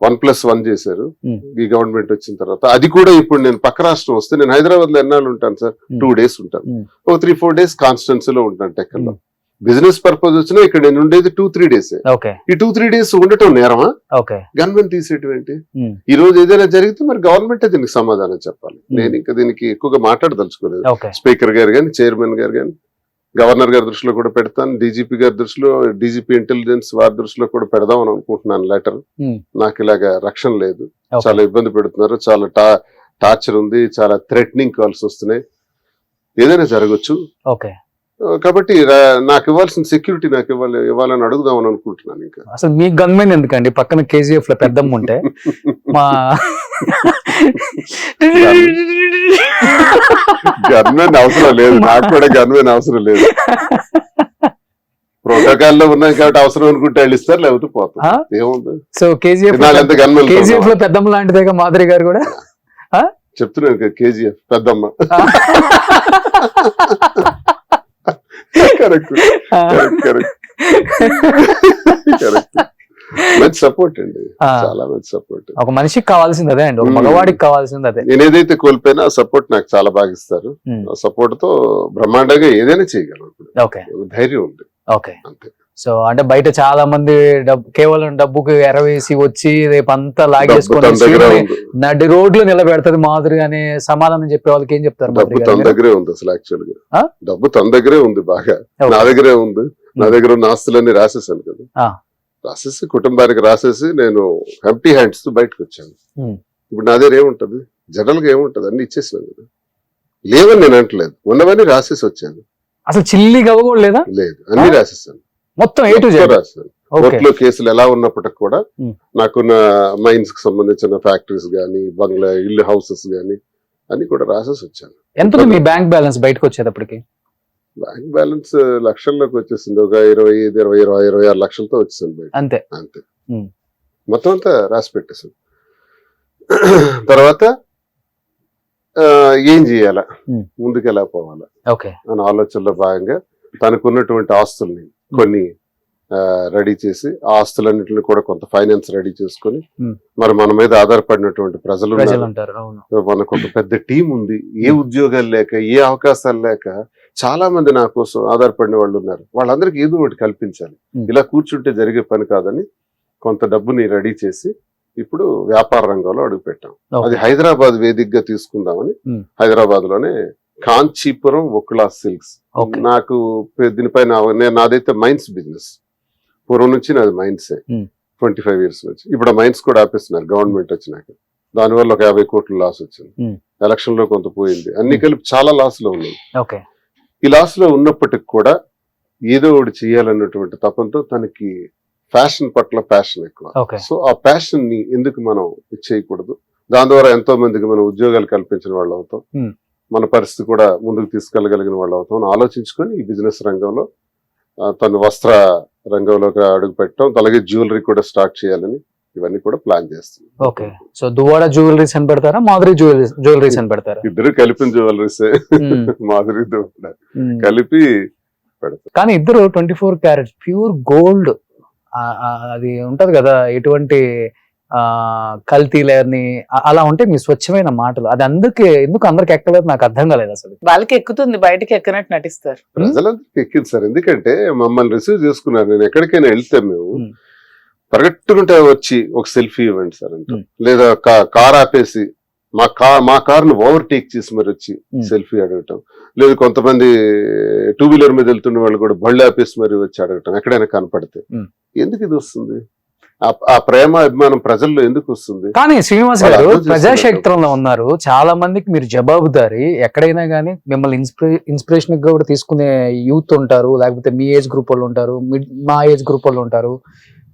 S4: 1+1 చేశారు
S2: Hmm.
S4: ఈ గవర్నమెంట్ వచ్చిన తర్వాత. అది కూడా ఇప్పుడు నేను పక్క రాష్ట్రం వస్తే, నేను హైదరాబాద్ లో ఎన్నాళ్ళు ఉంటాను సార్? 2 days ఉంటాను.
S2: Hmm.
S4: ఒక 3-4 days కాన్స్టెన్సీలో ఉంటాను టెక్కల్లో. బిజినెస్ పర్పస్ వచ్చినా ఇక్కడ నేను ఉండేది 2-3 days.
S2: ఓకే.
S4: ఈ 2-3 days ఉండటం నేరమా?
S2: ఓకే.
S4: గన్మెన్ తీసేయటం ఏంటి?
S2: Hmm.
S4: ఈ రోజు ఏదైనా జరిగితే మరి గవర్నమెంటే దీనికి సమాధానం చెప్పాలి. నేను ఇంకా దీనికి ఎక్కువగా మాట్లాడదలుచుకోలేదు.
S2: ఓకే.
S4: స్పీకర్ గారు కానీ, చైర్మన్ గారు కానీ, గవర్నర్ గారి దృష్టిలో కూడా పెడతాను, డీజీపీ గారి దృష్టిలో, డీజీపీ ఇంటెలిజెన్స్ వారి దృష్టిలో కూడా పెడదామని అనుకుంటున్నాను లెటర్.
S2: Hmm.
S4: నాకు ఇలాగా రక్షణ లేదు,
S2: Okay.
S4: చాలా ఇబ్బంది పెడుతున్నారు, చాలా టార్చర్ ఉంది, చాలా థ్రెటనింగ్ కాల్స్ వస్తున్నాయి, ఏదైనా జరగచ్చు.
S2: ఓకే.
S4: కాబట్టి నాకు ఇవ్వాల్సిన సెక్యూరిటీ నాకు ఇవ్వాలని అడుగుదామని అనుకుంటున్నాను. ఇంకా
S2: అసలు మీ గన్మెన్ ఎందుకండి పక్కన కేజీఎఫ్ లో పెద్దమ్మ ఉంటే? మా
S4: గన్మెన్ అవసరం లేదు, నాకు కూడా గన్మెన్ అవసరం లేదు. ప్రోటోకాల్ లో ఉన్నాయి కాబట్టి అవసరం అనుకుంటే వాళ్ళు ఇస్తారు, లేకపోతే పోతాం. ఏముంది?
S2: సో కేజీఎఫ్ లో పెద్దమ్మ లాంటిదేగా మాధురి గారు కూడా
S4: చెప్తున్నాను కదా, కేజీఎఫ్ పెద్దమ్మ. Correct correct correct. మంచి సపోర్ట్ అండి, చాలా మంచి సపోర్ట్.
S2: ఒక మనిషికి కావాల్సింది అదే అండి, ఒక మగవాడికి కావాల్సింది అదే.
S4: నేను ఏదైతే కోల్పోయినా ఆ సపోర్ట్ నాకు చాలా బాగా ఇస్తారు. ఆ సపోర్ట్ తో బ్రహ్మాండంగా ఏదైనా చేయగలను.
S2: ఓకే.
S4: ధైర్యం ఉంది.
S2: ఓకే.
S4: అంతే.
S2: సో అంటే బయట చాలా మంది కేవలం డబ్బుకి ఎరవేసి వచ్చి రేపు అంతా లాగేసుకొని నడి రోడ్లు నిలబెడతది మాధురి అనే సమాధానం చెప్పే వాళ్ళకి ఏం చెప్తారు?
S4: డబ్బు తన దగ్గరే ఉంది అసలు, యాక్చువల్ గా డబ్బు తన దగ్గరే ఉంది, బాగా నా దగ్గరే ఉంది. నా దగ్గర ఉన్న ఆస్తులన్నీ రాసేసాను కదా, రాసేసి కుటుంబానికి రాసేసి నేను ఎంప్టీ హ్యాండ్స్ తో బయటకు వచ్చాను. ఇప్పుడు నా దగ్గర ఏముంటది? జనరల్ గా ఏముంటది? అన్ని ఇచ్చేసినాను కదా. లేవని నేను అంటలేదు, ఉన్నవన్నీ రాసేసి వచ్చాను.
S2: అసలు చిల్లి గవ్వ కూడా లేదా?
S4: లేదు, అన్ని రాసేసాను,
S2: మొత్తం A to Z
S4: రాశాను. కోర్టులో కేసులు ఎలా ఉన్నప్పటికి కూడా నాకున్న మైన్స్ కి సంబంధించిన ఫ్యాక్టరీస్ గానీ, బంగ్లా, ఇల్లు, హౌసెస్ గానీ అన్ని కూడా రాసేసి వచ్చాను.
S2: ఎంత మీ బ్యాంక్ బ్యాలెన్స్ బయటకు వచ్చేటప్పటికి?
S4: బ్యాంక్ బ్యాలెన్స్ లక్షల్లోకి వచ్చేసింది, ఒక 26 లక్షలతో వచ్చేసింది బయట.
S2: అంతే
S4: అంతే. మొత్తం అంతా రాసి పెట్టేసాను. తర్వాత ఏం చేయాలా, ముందుకు ఎలా పోవాలా
S2: ఓకే
S4: అనే ఆలోచనలో భాగంగా తనకున్నటువంటి ఆస్తుల్ని కొన్ని రెడీ చేసి ఆ ఆస్తులన్నింటినీ కూడా కొంత ఫైనాన్స్ రెడీ చేసుకొని
S2: Hmm.
S4: మరి మన మీద ఆధారపడినటువంటి ప్రజలు
S2: ప్రజలు
S4: ఉన్నారు.
S2: ఉంటారు. అవును.
S4: మనకు ఒక పెద్ద టీం ఉంది. ఏ ఉద్యోగాలు లేక ఏ అవకాశాలు లేక చాలా మంది నా కోసం ఆధారపడిన వాళ్ళు ఉన్నారు. వాళ్ళందరికీ ఏదో ఒకటి కల్పించాలి.
S2: Hmm.
S4: ఇలా కూర్చుంటే జరిగే పని కాదని కొంత డబ్బుని రెడీ చేసి ఇప్పుడు వ్యాపార రంగంలో అడుగుపెట్టాం.
S2: Okay.
S4: అది హైదరాబాద్ వేదికగా తీసుకుందామని హైదరాబాద్ లోనే కాంచీపురం ఒక్లా సిల్క్స్.
S2: Okay.
S4: నాకు దీనిపైన నాదైతే మైన్స్ బిజినెస్ పూర్వం నుంచి నాది మైన్సే. 25 years నుంచి. ఇప్పుడు ఆ మైన్స్ కూడా ఆపేస్తున్నారు గవర్నమెంట్ వచ్చినాక. దానివల్ల ఒక 50 కోట్ల లాస్ వచ్చింది. ఎలక్షన్ లో కొంత పోయింది. అన్ని కలిపి చాలా లాస్ లో ఉన్నాయి.
S2: ఓకే.
S4: ఈ లాస్ లో ఉన్నప్పటికి కూడా ఏదో ఒకటి చేయాలన్నటువంటి తపంతో తనకి ఫ్యాషన్ పట్ల ప్యాషన్ ఎక్కువ.
S2: ఓకే.
S4: సో ఆ ప్యాషన్ ని ఎందుకు మనం చేయకూడదు, దాని ద్వారా ఎంతో మందికి మనం ఉద్యోగాలు కల్పించిన వాళ్ళు అవుతాం, మన పరిస్థితి కూడా ముందుకు తీసుకెళ్ళగలిగిన వాళ్ళు అవుతాం అని ఆలోచించుకొని ఈ బిజినెస్ రంగంలో తను వస్త్ర రంగంలోకి అడుగు పెట్టడం, అలాగే జ్యువెలరీ కూడా స్టార్ట్ చేయాలని ఇవన్నీ కూడా ప్లాన్ చేస్తుంది.
S2: ఓకే. సో దువ్వాడ జ్యువెలరీస్ అని పెడతారా, మాధురి జ్యువెలరీస్ అని పెడతారా?
S4: ఇద్దరు కలిపిన జ్యువెలరీస్ మాధురి కలిపి పెడతారు.
S2: కానీ ఇద్దరు 24 క్యారెట్ ప్యూర్ గోల్డ్, అది ఉంటది కదా, ఎటువంటి కల్తీ లేని అలా ఉంటే మీ స్వచ్ఛమైన మాటలు. అది ఎందుకు అందరికి ఎక్కలేదు నాకు అర్థం కాలేదు అసలు.
S3: వాళ్ళకి ఎక్కుతుంది, బయటకి ఎక్కనట్టు నటిస్తారు.
S4: ప్రజలందరికీ ఎక్కింది సార్. ఎందుకంటే మమ్మల్ని రిసీవ్ చేసుకున్నారు. నేను ఎక్కడికైనా వెళ్తే మేము పరిగెట్టుకుంటే వచ్చి ఒక సెల్ఫీ ఇవ్వండి సార్ అంటే, లేదా కార్ ఆపేసి మా కార్ ను ఓవర్టేక్ చేసి మరి వచ్చి సెల్ఫీ అడగటం, లేదు కొంతమంది 2 వీలర్ మీద వెళ్తున్న వాళ్ళు కూడా బళ్ళు ఆపేసి మరి వచ్చి అడగటం ఎక్కడైనా కనపడితే. ఎందుకు ఇది వస్తుంది? ఆ ప్రేమ అభిమానం ప్రజల్లో ఎందుకు వస్తుంది?
S2: కానీ శ్రీనివాస్ గారు ప్రజాక్షేత్రంలో ఉన్నారు, చాలా మందికి మీరు జవాబుదారి. ఎక్కడైనా కానీ మిమ్మల్ని ఇన్స్పిరేషన్ గా కూడా తీసుకునే యూత్ ఉంటారు, లేకపోతే మీ ఏజ్ గ్రూప్ వాళ్ళు ఉంటారు, మా ఏజ్ గ్రూప్ వాళ్ళు ఉంటారు.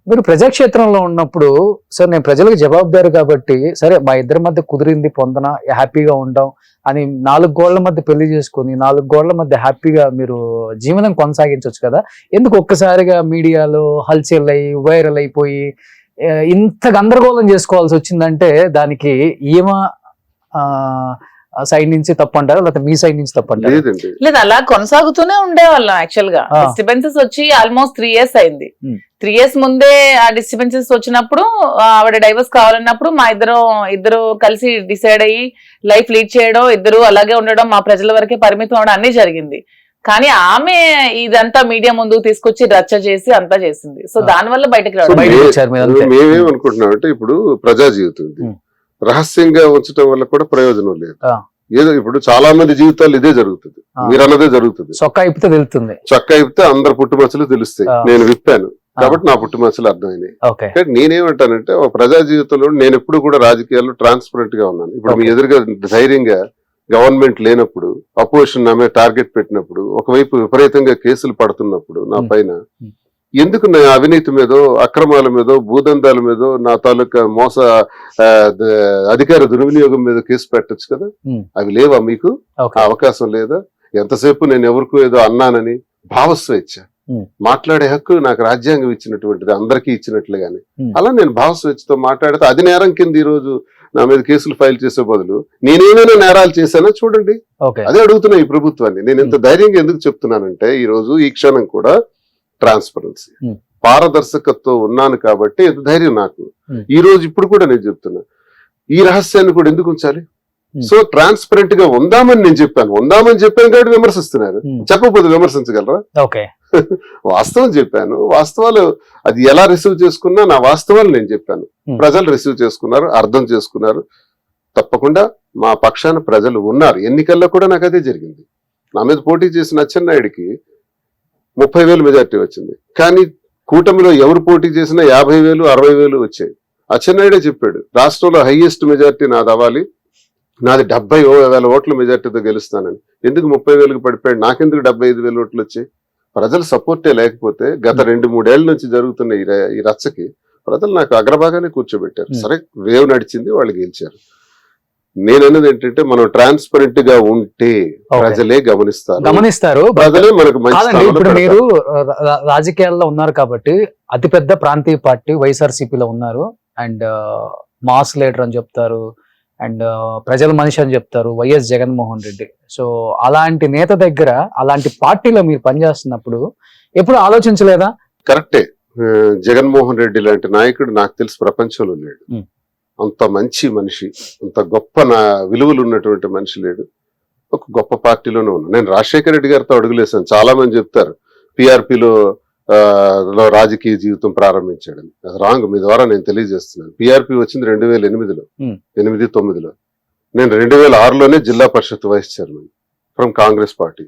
S2: మీరు ప్రజాక్షేత్రంలో ఉన్నప్పుడు సార్ నేను ప్రజలకు జవాబుదారు కాబట్టి సరే మా ఇద్దరి మధ్య కుదిరింది పొందన, హ్యాపీగా ఉంటాం అని 4 గోళ్ల మధ్య పెళ్లి చేసుకుని 4 గోళ్ల మధ్య హ్యాపీగా మీరు జీవనం కొనసాగించవచ్చు కదా. ఎందుకు ఒక్కసారిగా మీడియాలో హల్చల్ అయ్యి వైరల్ అయిపోయి ఇంత గందరగోళం చేసుకోవాల్సి వచ్చిందంటే దానికి ఈమె సైడ్ నుంచి తప్పంటారా, లేకపోతే మీ సైడ్ నుంచి తప్పంటారా?
S3: లేదు, అలా కొనసాగుతూనే ఉండేవాళ్ళం. యాక్చువల్ గా డిస్టర్బెన్సెస్ వచ్చి ఆల్మోస్ట్ 3 years అయింది. 3 years ముందే ఆ డిస్టర్బెన్సెస్ వచ్చినప్పుడు ఆవిడ డైవర్స్ కావాలన్నప్పుడు మా ఇద్దరు కలిసి డిసైడ్ అయ్యి లైఫ్ లీడ్ చేయడం, ఇద్దరు అలాగే ఉండడం, మా ప్రజల వరకే పరిమితం అవడం అన్ని జరిగింది. కానీ ఆమె ఇదంతా మీడియా ముందుకు తీసుకొచ్చి రచ్చ చేసి అంతా చేసింది. సో దానివల్ల బయటకు రావడం.
S4: మేమేమనుకుంటున్నాం అంటే ఇప్పుడు ప్రజా జీవితం రహస్యంగా ఉంచడం వల్ల కూడా ప్రయోజనం లేదు. ఏదో ఇప్పుడు చాలా మంది జీవితాలు ఇదే జరుగుతుంది, మీరు అన్నదే జరుగుతుంది.
S2: చొక్కా అయిపోతే
S4: అందరు పుట్టుమచ్చలు తెలుస్తాయి. నేను విప్పాను కాబట్టి నా పుట్టుమచ్చలు అర్థమైనాయి. కానీ నేనేమంటానంటే ఒక ప్రజా జీవితంలో నేను ఎప్పుడు కూడా రాజకీయాల్లో ట్రాన్స్పరెంట్ గా ఉన్నాను. ఇప్పుడు మీ ఎదురుగా ధైర్యంగా గవర్నమెంట్ లేనప్పుడు, అపోజిషన్ నా మీద టార్గెట్ పెట్టినప్పుడు, ఒకవైపు విపరీతంగా కేసులు పడుతున్నప్పుడు నా పైన ఎందుకు నా అవినీతి మీదో, అక్రమాల మీదో, భూదందాల మీదో, నా తాలూకా అధికార దుర్వినియోగం మీద కేసు పెట్టచ్చు కదా. అవి లేవా మీకు? అవకాశం లేదా? ఎంతసేపు నేను ఎవరికో ఏదో అన్నానని భావస్వేచ్ఛ, మాట్లాడే హక్కు నాకు రాజ్యాంగం ఇచ్చినటువంటిది, అందరికీ ఇచ్చినట్లుగానే. అలా నేను భావస్వేచ్ఛతో మాట్లాడితే అది నేరం కింద ఈ రోజు నా మీద కేసులు ఫైల్ చేసే బదులు నేనేమైనా నేరాలు చేశానో చూడండి. అదే అడుగుతున్నా ఈ ప్రభుత్వాన్ని. నేను ఇంత ధైర్యంగా ఎందుకు చెప్తున్నానంటే ఈ రోజు ఈ క్షణం కూడా ట్రాన్స్పరెన్సీ, పారదర్శకత్వం ఉన్నాను కాబట్టి ఎంత ధైర్యం నాకు. ఈ రోజు ఇప్పుడు కూడా నేను చెప్తున్నా, ఈ రహస్యాన్ని కూడా ఎందుకు ఉంచాలి? సో ట్రాన్స్పరెంట్ గా ఉందామని నేను ఉందామని చెప్పాను కాబట్టి విమర్శిస్తున్నారు. చెప్పకపోతే విమర్శించగలరా? వాస్తవం చెప్పాను, వాస్తవాలు అది ఎలా రిసీవ్ చేసుకున్నా నా వాస్తవాలు నేను చెప్పాను. ప్రజలు రిసీవ్ చేసుకున్నారు, అర్థం చేసుకున్నారు. తప్పకుండా మా పక్షాన ప్రజలు ఉన్నారు. ఎన్నికల్లో కూడా నాకు అదే జరిగింది. నా మీద పోటీ చేసిన అచ్చెన్నాయుడికి 30,000 మెజార్టీ వచ్చింది. కానీ కూటమిలో ఎవరు పోటీ చేసినా 50,000, 60,000 వచ్చాయి. అచ్చెన్నాయుడే చెప్పాడు రాష్ట్రంలో హైయెస్ట్ మెజార్టీ నాది అవ్వాలి, నాది 70,000 ఓట్ల మెజార్టీతో గెలుస్తానని. ఎందుకు 30,000కి పడిపోయాడు? నాకెందుకు 75,000 ఓట్లు వచ్చాయి? ప్రజల సపోర్టే లేకపోతే గత 2-3 ఏళ్ల నుంచి జరుగుతున్న ఈ రచ్చకి ప్రజలు నాకు అగ్రభాగానే కూర్చోబెట్టారు. సరే వేవ్ నడిచింది, వాళ్ళు గెలిచారు. నేనన్నది ఏంటంటే మనం ట్రాన్స్పరెంట్ గా ఉంటే ప్రజలే గమనిస్తారు, ప్రజలే మనకు మంచి.
S2: ఇప్పుడు మీరు రాజకీయాల్లో ఉన్నారు కాబట్టి అతిపెద్ద ప్రాంతీయ పార్టీ వైఎస్ఆర్సీపీలో ఉన్నారు, అండ్ మాస్ లీడర్ అని చెప్తారు, అండ్ ప్రజల మనిషి అని చెప్తారు వైఎస్ జగన్మోహన్ రెడ్డి. సో అలాంటి నేత దగ్గర, అలాంటి పార్టీలో మీరు పనిచేస్తున్నప్పుడు ఎప్పుడు ఆలోచించలేదా
S4: కరెక్టే. జగన్మోహన్ రెడ్డి లాంటి నాయకుడు నాకు తెలిసి ప్రపంచంలో లేడు. అంత మంచి మనిషి, అంత గొప్ప విలువలు ఉన్నటువంటి మనిషి లేడు. ఒక గొప్ప పార్టీలోనే ఉన్నా. నేను రాజశేఖర రెడ్డి గారితో అడుగులేసాను. చాలా మంది చెప్తారు పిఆర్పిలో రాజకీయ జీవితం ప్రారంభించాడని. అది రాంగ్. మీ ద్వారా నేను తెలియజేస్తున్నాను. పిఆర్పి వచ్చింది 2008లో, 8-9లో. నేను 2006లోనే Zilla Parishad vice chairman from Congress party.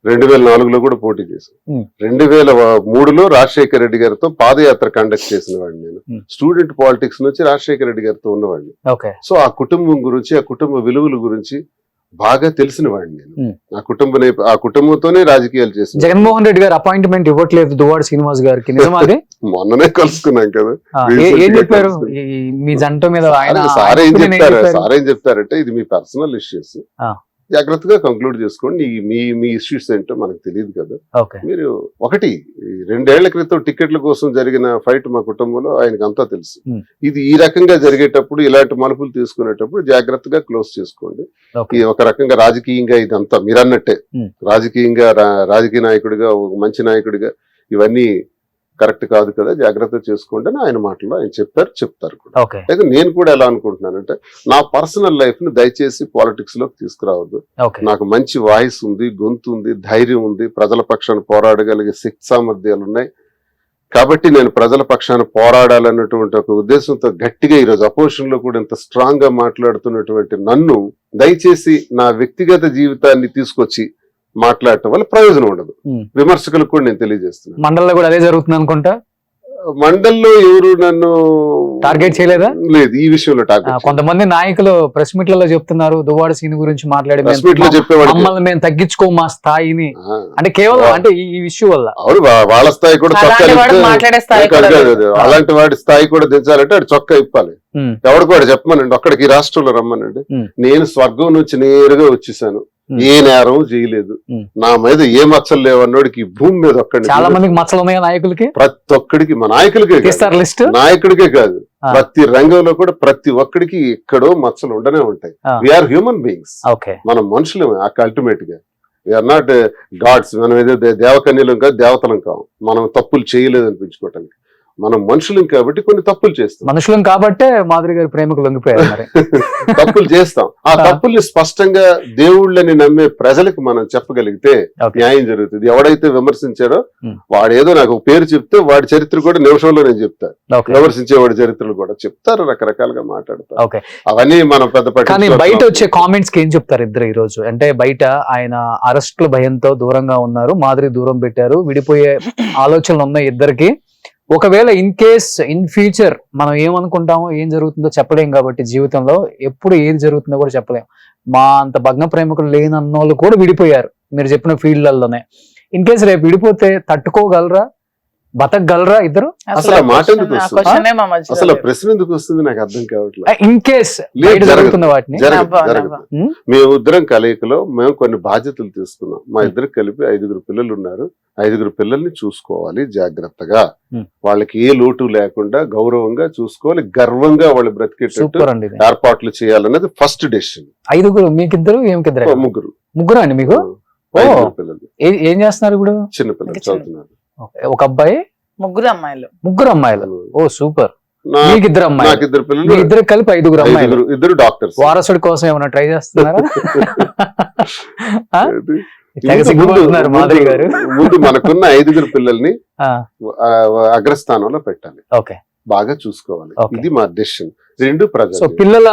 S4: 2004లో కూడా పోటీ చేశాను. 2003లో రాజశేఖర రెడ్డి గారితో పాదయాత్ర కండక్ట్ చేసిన వాడిని. నేను స్టూడెంట్ పాలిటిక్స్ నుంచి రాజశేఖర రెడ్డి గారితో ఉన్నవాడిని. సో ఆ కుటుంబం గురించి, ఆ కుటుంబ విలువల గురించి బాగా తెలిసిన వాడిని నేను. ఆ కుటుంబంతోనే రాజకీయాలు చేసిన.
S2: జగన్మోహన్ రెడ్డి గారు అపాయింట్మెంట్ ఇవ్వట్లేదు దువ్వాడ శ్రీనివాస్ గారికి, నిజమాది?
S4: మొన్ననే కలుసుకున్నాం కదా.
S2: ఏం చెప్పారు మీ జంట మీద?
S4: సార్ ఏం చెప్తారంటే ఇది మీ పర్సనల్ ఇష్యూస్, జాగ్రత్తగా కంక్లూడ్ చేసుకోండి. మీ ఇష్యూస్ ఏంటో మనకు తెలియదు కదా. మీరు ఒకటి 2 ఏళ్ల క్రితం టికెట్ల కోసం జరిగిన ఫైట్ మా కుటుంబంలో ఆయనకు అంతా తెలుసు. ఇది ఈ రకంగా జరిగేటప్పుడు, ఇలాంటి మలుపులు తీసుకునేటప్పుడు జాగ్రత్తగా క్లోజ్ చేసుకోండి. ఇది ఒక రకంగా రాజకీయంగా ఇదంతా మీరు అన్నట్టే, రాజకీయంగా రాజకీయ నాయకుడిగా, ఒక మంచి నాయకుడిగా ఇవన్నీ కరెక్ట్ కాదు కదా, జాగ్రత్త చేసుకోండి అని ఆయన మాటలో ఆయన చెప్తారు కూడా. అయితే నేను కూడా ఎలా అనుకుంటున్నానంటే, నా పర్సనల్ లైఫ్ ని దయచేసి పాలిటిక్స్ లోకి తీసుకురావద్దు. నాకు మంచి వాయిస్ ఉంది, గొంతు ఉంది, ధైర్యం ఉంది, ప్రజల పక్షాన్ని పోరాడగలిగే శక్తి సామర్థ్యాలు ఉన్నాయి. కాబట్టి నేను ప్రజల పక్షాన్ని పోరాడాలన్నటువంటి ఒక ఉద్దేశంతో గట్టిగా ఈరోజు అపోజిషన్ లో కూడా ఇంత స్ట్రాంగ్ గా మాట్లాడుతున్నటువంటి నన్ను దయచేసి నా వ్యక్తిగత జీవితాన్ని తీసుకొచ్చి మాట్లాడటం వల్ల ప్రయోజనం ఉండదు. విమర్శకులకు కూడా నేను తెలియజేస్తున్నాను.
S2: మండల్లో కూడా అదే జరుగుతుంది అనుకుంటా.
S4: మండల్లో ఎవరు నన్ను
S2: టార్గెట్ చేయలేదా?
S4: లేదు, ఈ విషయంలో టార్గెట్.
S2: కొంతమంది నాయకులు ప్రెస్ మీట్లలో చెప్తున్నారు దువ్వాడ సీన్ గురించి మాట్లాడి మమ్మల్ని మేము తగ్గించుకో మా స్థాయిని, అంటే కేవలం అంటే ఈ విషయం వల్ల.
S4: అవును, వాళ్ళ స్థాయి కూడా అలాంటి వాడి స్థాయి కూడా దించాలంటే అది చొక్కా ఇప్పాలి. ఎవడు కూడా చెప్పమనండి, అక్కడికి రాష్ట్రంలో రమ్మనండి. నేను స్వర్గం నుంచి నేరుగా వచ్చేసాను, ఏ నేరం చేయలేదు, నా మీద ఏ మచ్చలు లేవన్నోడికి భూమి మీద ఒక్కడి.
S2: చాలా మందికి మచ్చలు ఉన్నాయి నాయకులకి,
S4: ప్రతి ఒక్కడికి, మా నాయకులకే నాయకుడికే కాదు, ప్రతి రంగంలో కూడా ప్రతి ఒక్కడికి ఎక్కడో మచ్చలు ఉండనే ఉంటాయి. వీఆర్ హ్యూమన్ బీయింగ్స్, మనం మనుషులమే అల్టిమేట్ గా. We are not gods. మనం ఏదో దేవకన్యలం కాదు, దేవతలం కావు. మనం తప్పులు చేయలేదు అనిపించుకోవటానికి. మనం మనుషులం కాబట్టి కొన్ని తప్పులు చేస్తాం.
S2: మనుషులం కాబట్టే మాధురి గారి ప్రేమకు లొంగిపోయారు.
S4: తప్పులు చేస్తాం. ఆ తప్పుల్ని స్పష్టంగా దేవుళ్ళని నమ్మే ప్రజలకు మనం చెప్పగలిగితే న్యాయం జరుగుతుంది. ఎవడైతే విమర్శించారో వాడేదో నాకు పేరు చెప్తే వాడి చరిత్ర కూడా నిమిషంలో నేను చెప్తాను. విమర్శించే వాడి చరిత్రలు కూడా చెప్తారు, రకరకాలుగా మాట్లాడతారు. అవన్నీ మనం పెద్ద.
S2: కానీ బయట వచ్చే కామెంట్స్ కి ఏం చెప్తారు ఇద్దరు ఈ రోజు? అంటే బయట ఆయన అరెస్టుల భయంతో దూరంగా ఉన్నారు, మాధురి దూరం పెట్టారు, విడిపోయే ఆలోచనలు ఉన్నాయి ఇద్దరికి. ఒకవేళ ఇన్ కేస్ ఇన్ ఫ్యూచర్ మనం ఏమనుకుంటామో ఏం జరుగుతుందో చెప్పలేం కాబట్టి, జీవితంలో ఎప్పుడు ఏది జరుగుతుందో కూడా చెప్పలేం. మా అంత భగ్న ప్రేమికులు లేనన్నోళ్ళు కూడా విడిపోయారు మీరు చెప్పిన ఫీల్డ్లలోనే. ఇన్ కేస్ రేపు విడిపోతే తట్టుకోగలరా, బతకగలరా ఇద్దరు?
S4: అసలు మాట ఎందుకు అసలు ప్రశ్న ఎందుకు వస్తుంది నాకు అర్థం కావట్లేదు.
S2: ఇన్ కేస్ జరుగుతున్న వాటిని
S4: మేము ఇద్దరం కలయికలో మేము కొన్ని బాధ్యతలు తీసుకున్నాం. మా ఇద్దరికి కలిపి 5 పిల్లలు ఉన్నారు. 5 పిల్లల్ని చూసుకోవాలి జాగ్రత్తగా, వాళ్ళకి ఏ లోటు లేకుండా గౌరవంగా చూసుకోవాలి, గర్వంగా వాళ్ళు బ్రతికేటట్టు ఏర్పాట్లు చేయాలన్నది ఫస్ట్ డెసిషన్.
S2: 5 మీకిద్దరు? ఏమికిద్దరు? ముగ్గురు అండి మీకు?
S4: పిల్లలు.
S2: ఏం చేస్తున్నారు ఇప్పుడు?
S4: చిన్న పిల్లలు చదువుతున్నారు.
S2: ఒక అబ్బాయి,
S3: 3 అమ్మాయిలు.
S2: 3 అమ్మాయిలు. ఓ సూపర్. మీకు 2 అమ్మాయిలు? నాకు 2 పిల్లలు. ఇద్దరు కలిపి 5 అమ్మాయిలు.
S4: 2 డాక్టర్స్.
S2: వారసుడి కోసం ఏమైనా ట్రై చేస్తున్నారా? మాధురి గారు
S4: ముందు మనకున్న 5 పిల్లల్ని అగ్రస్థానంలో పెట్టాలి, బాగా చూసుకోవాలి. ఇది మా డెసిషన్. 2 ప్రజలు.
S2: పిల్లల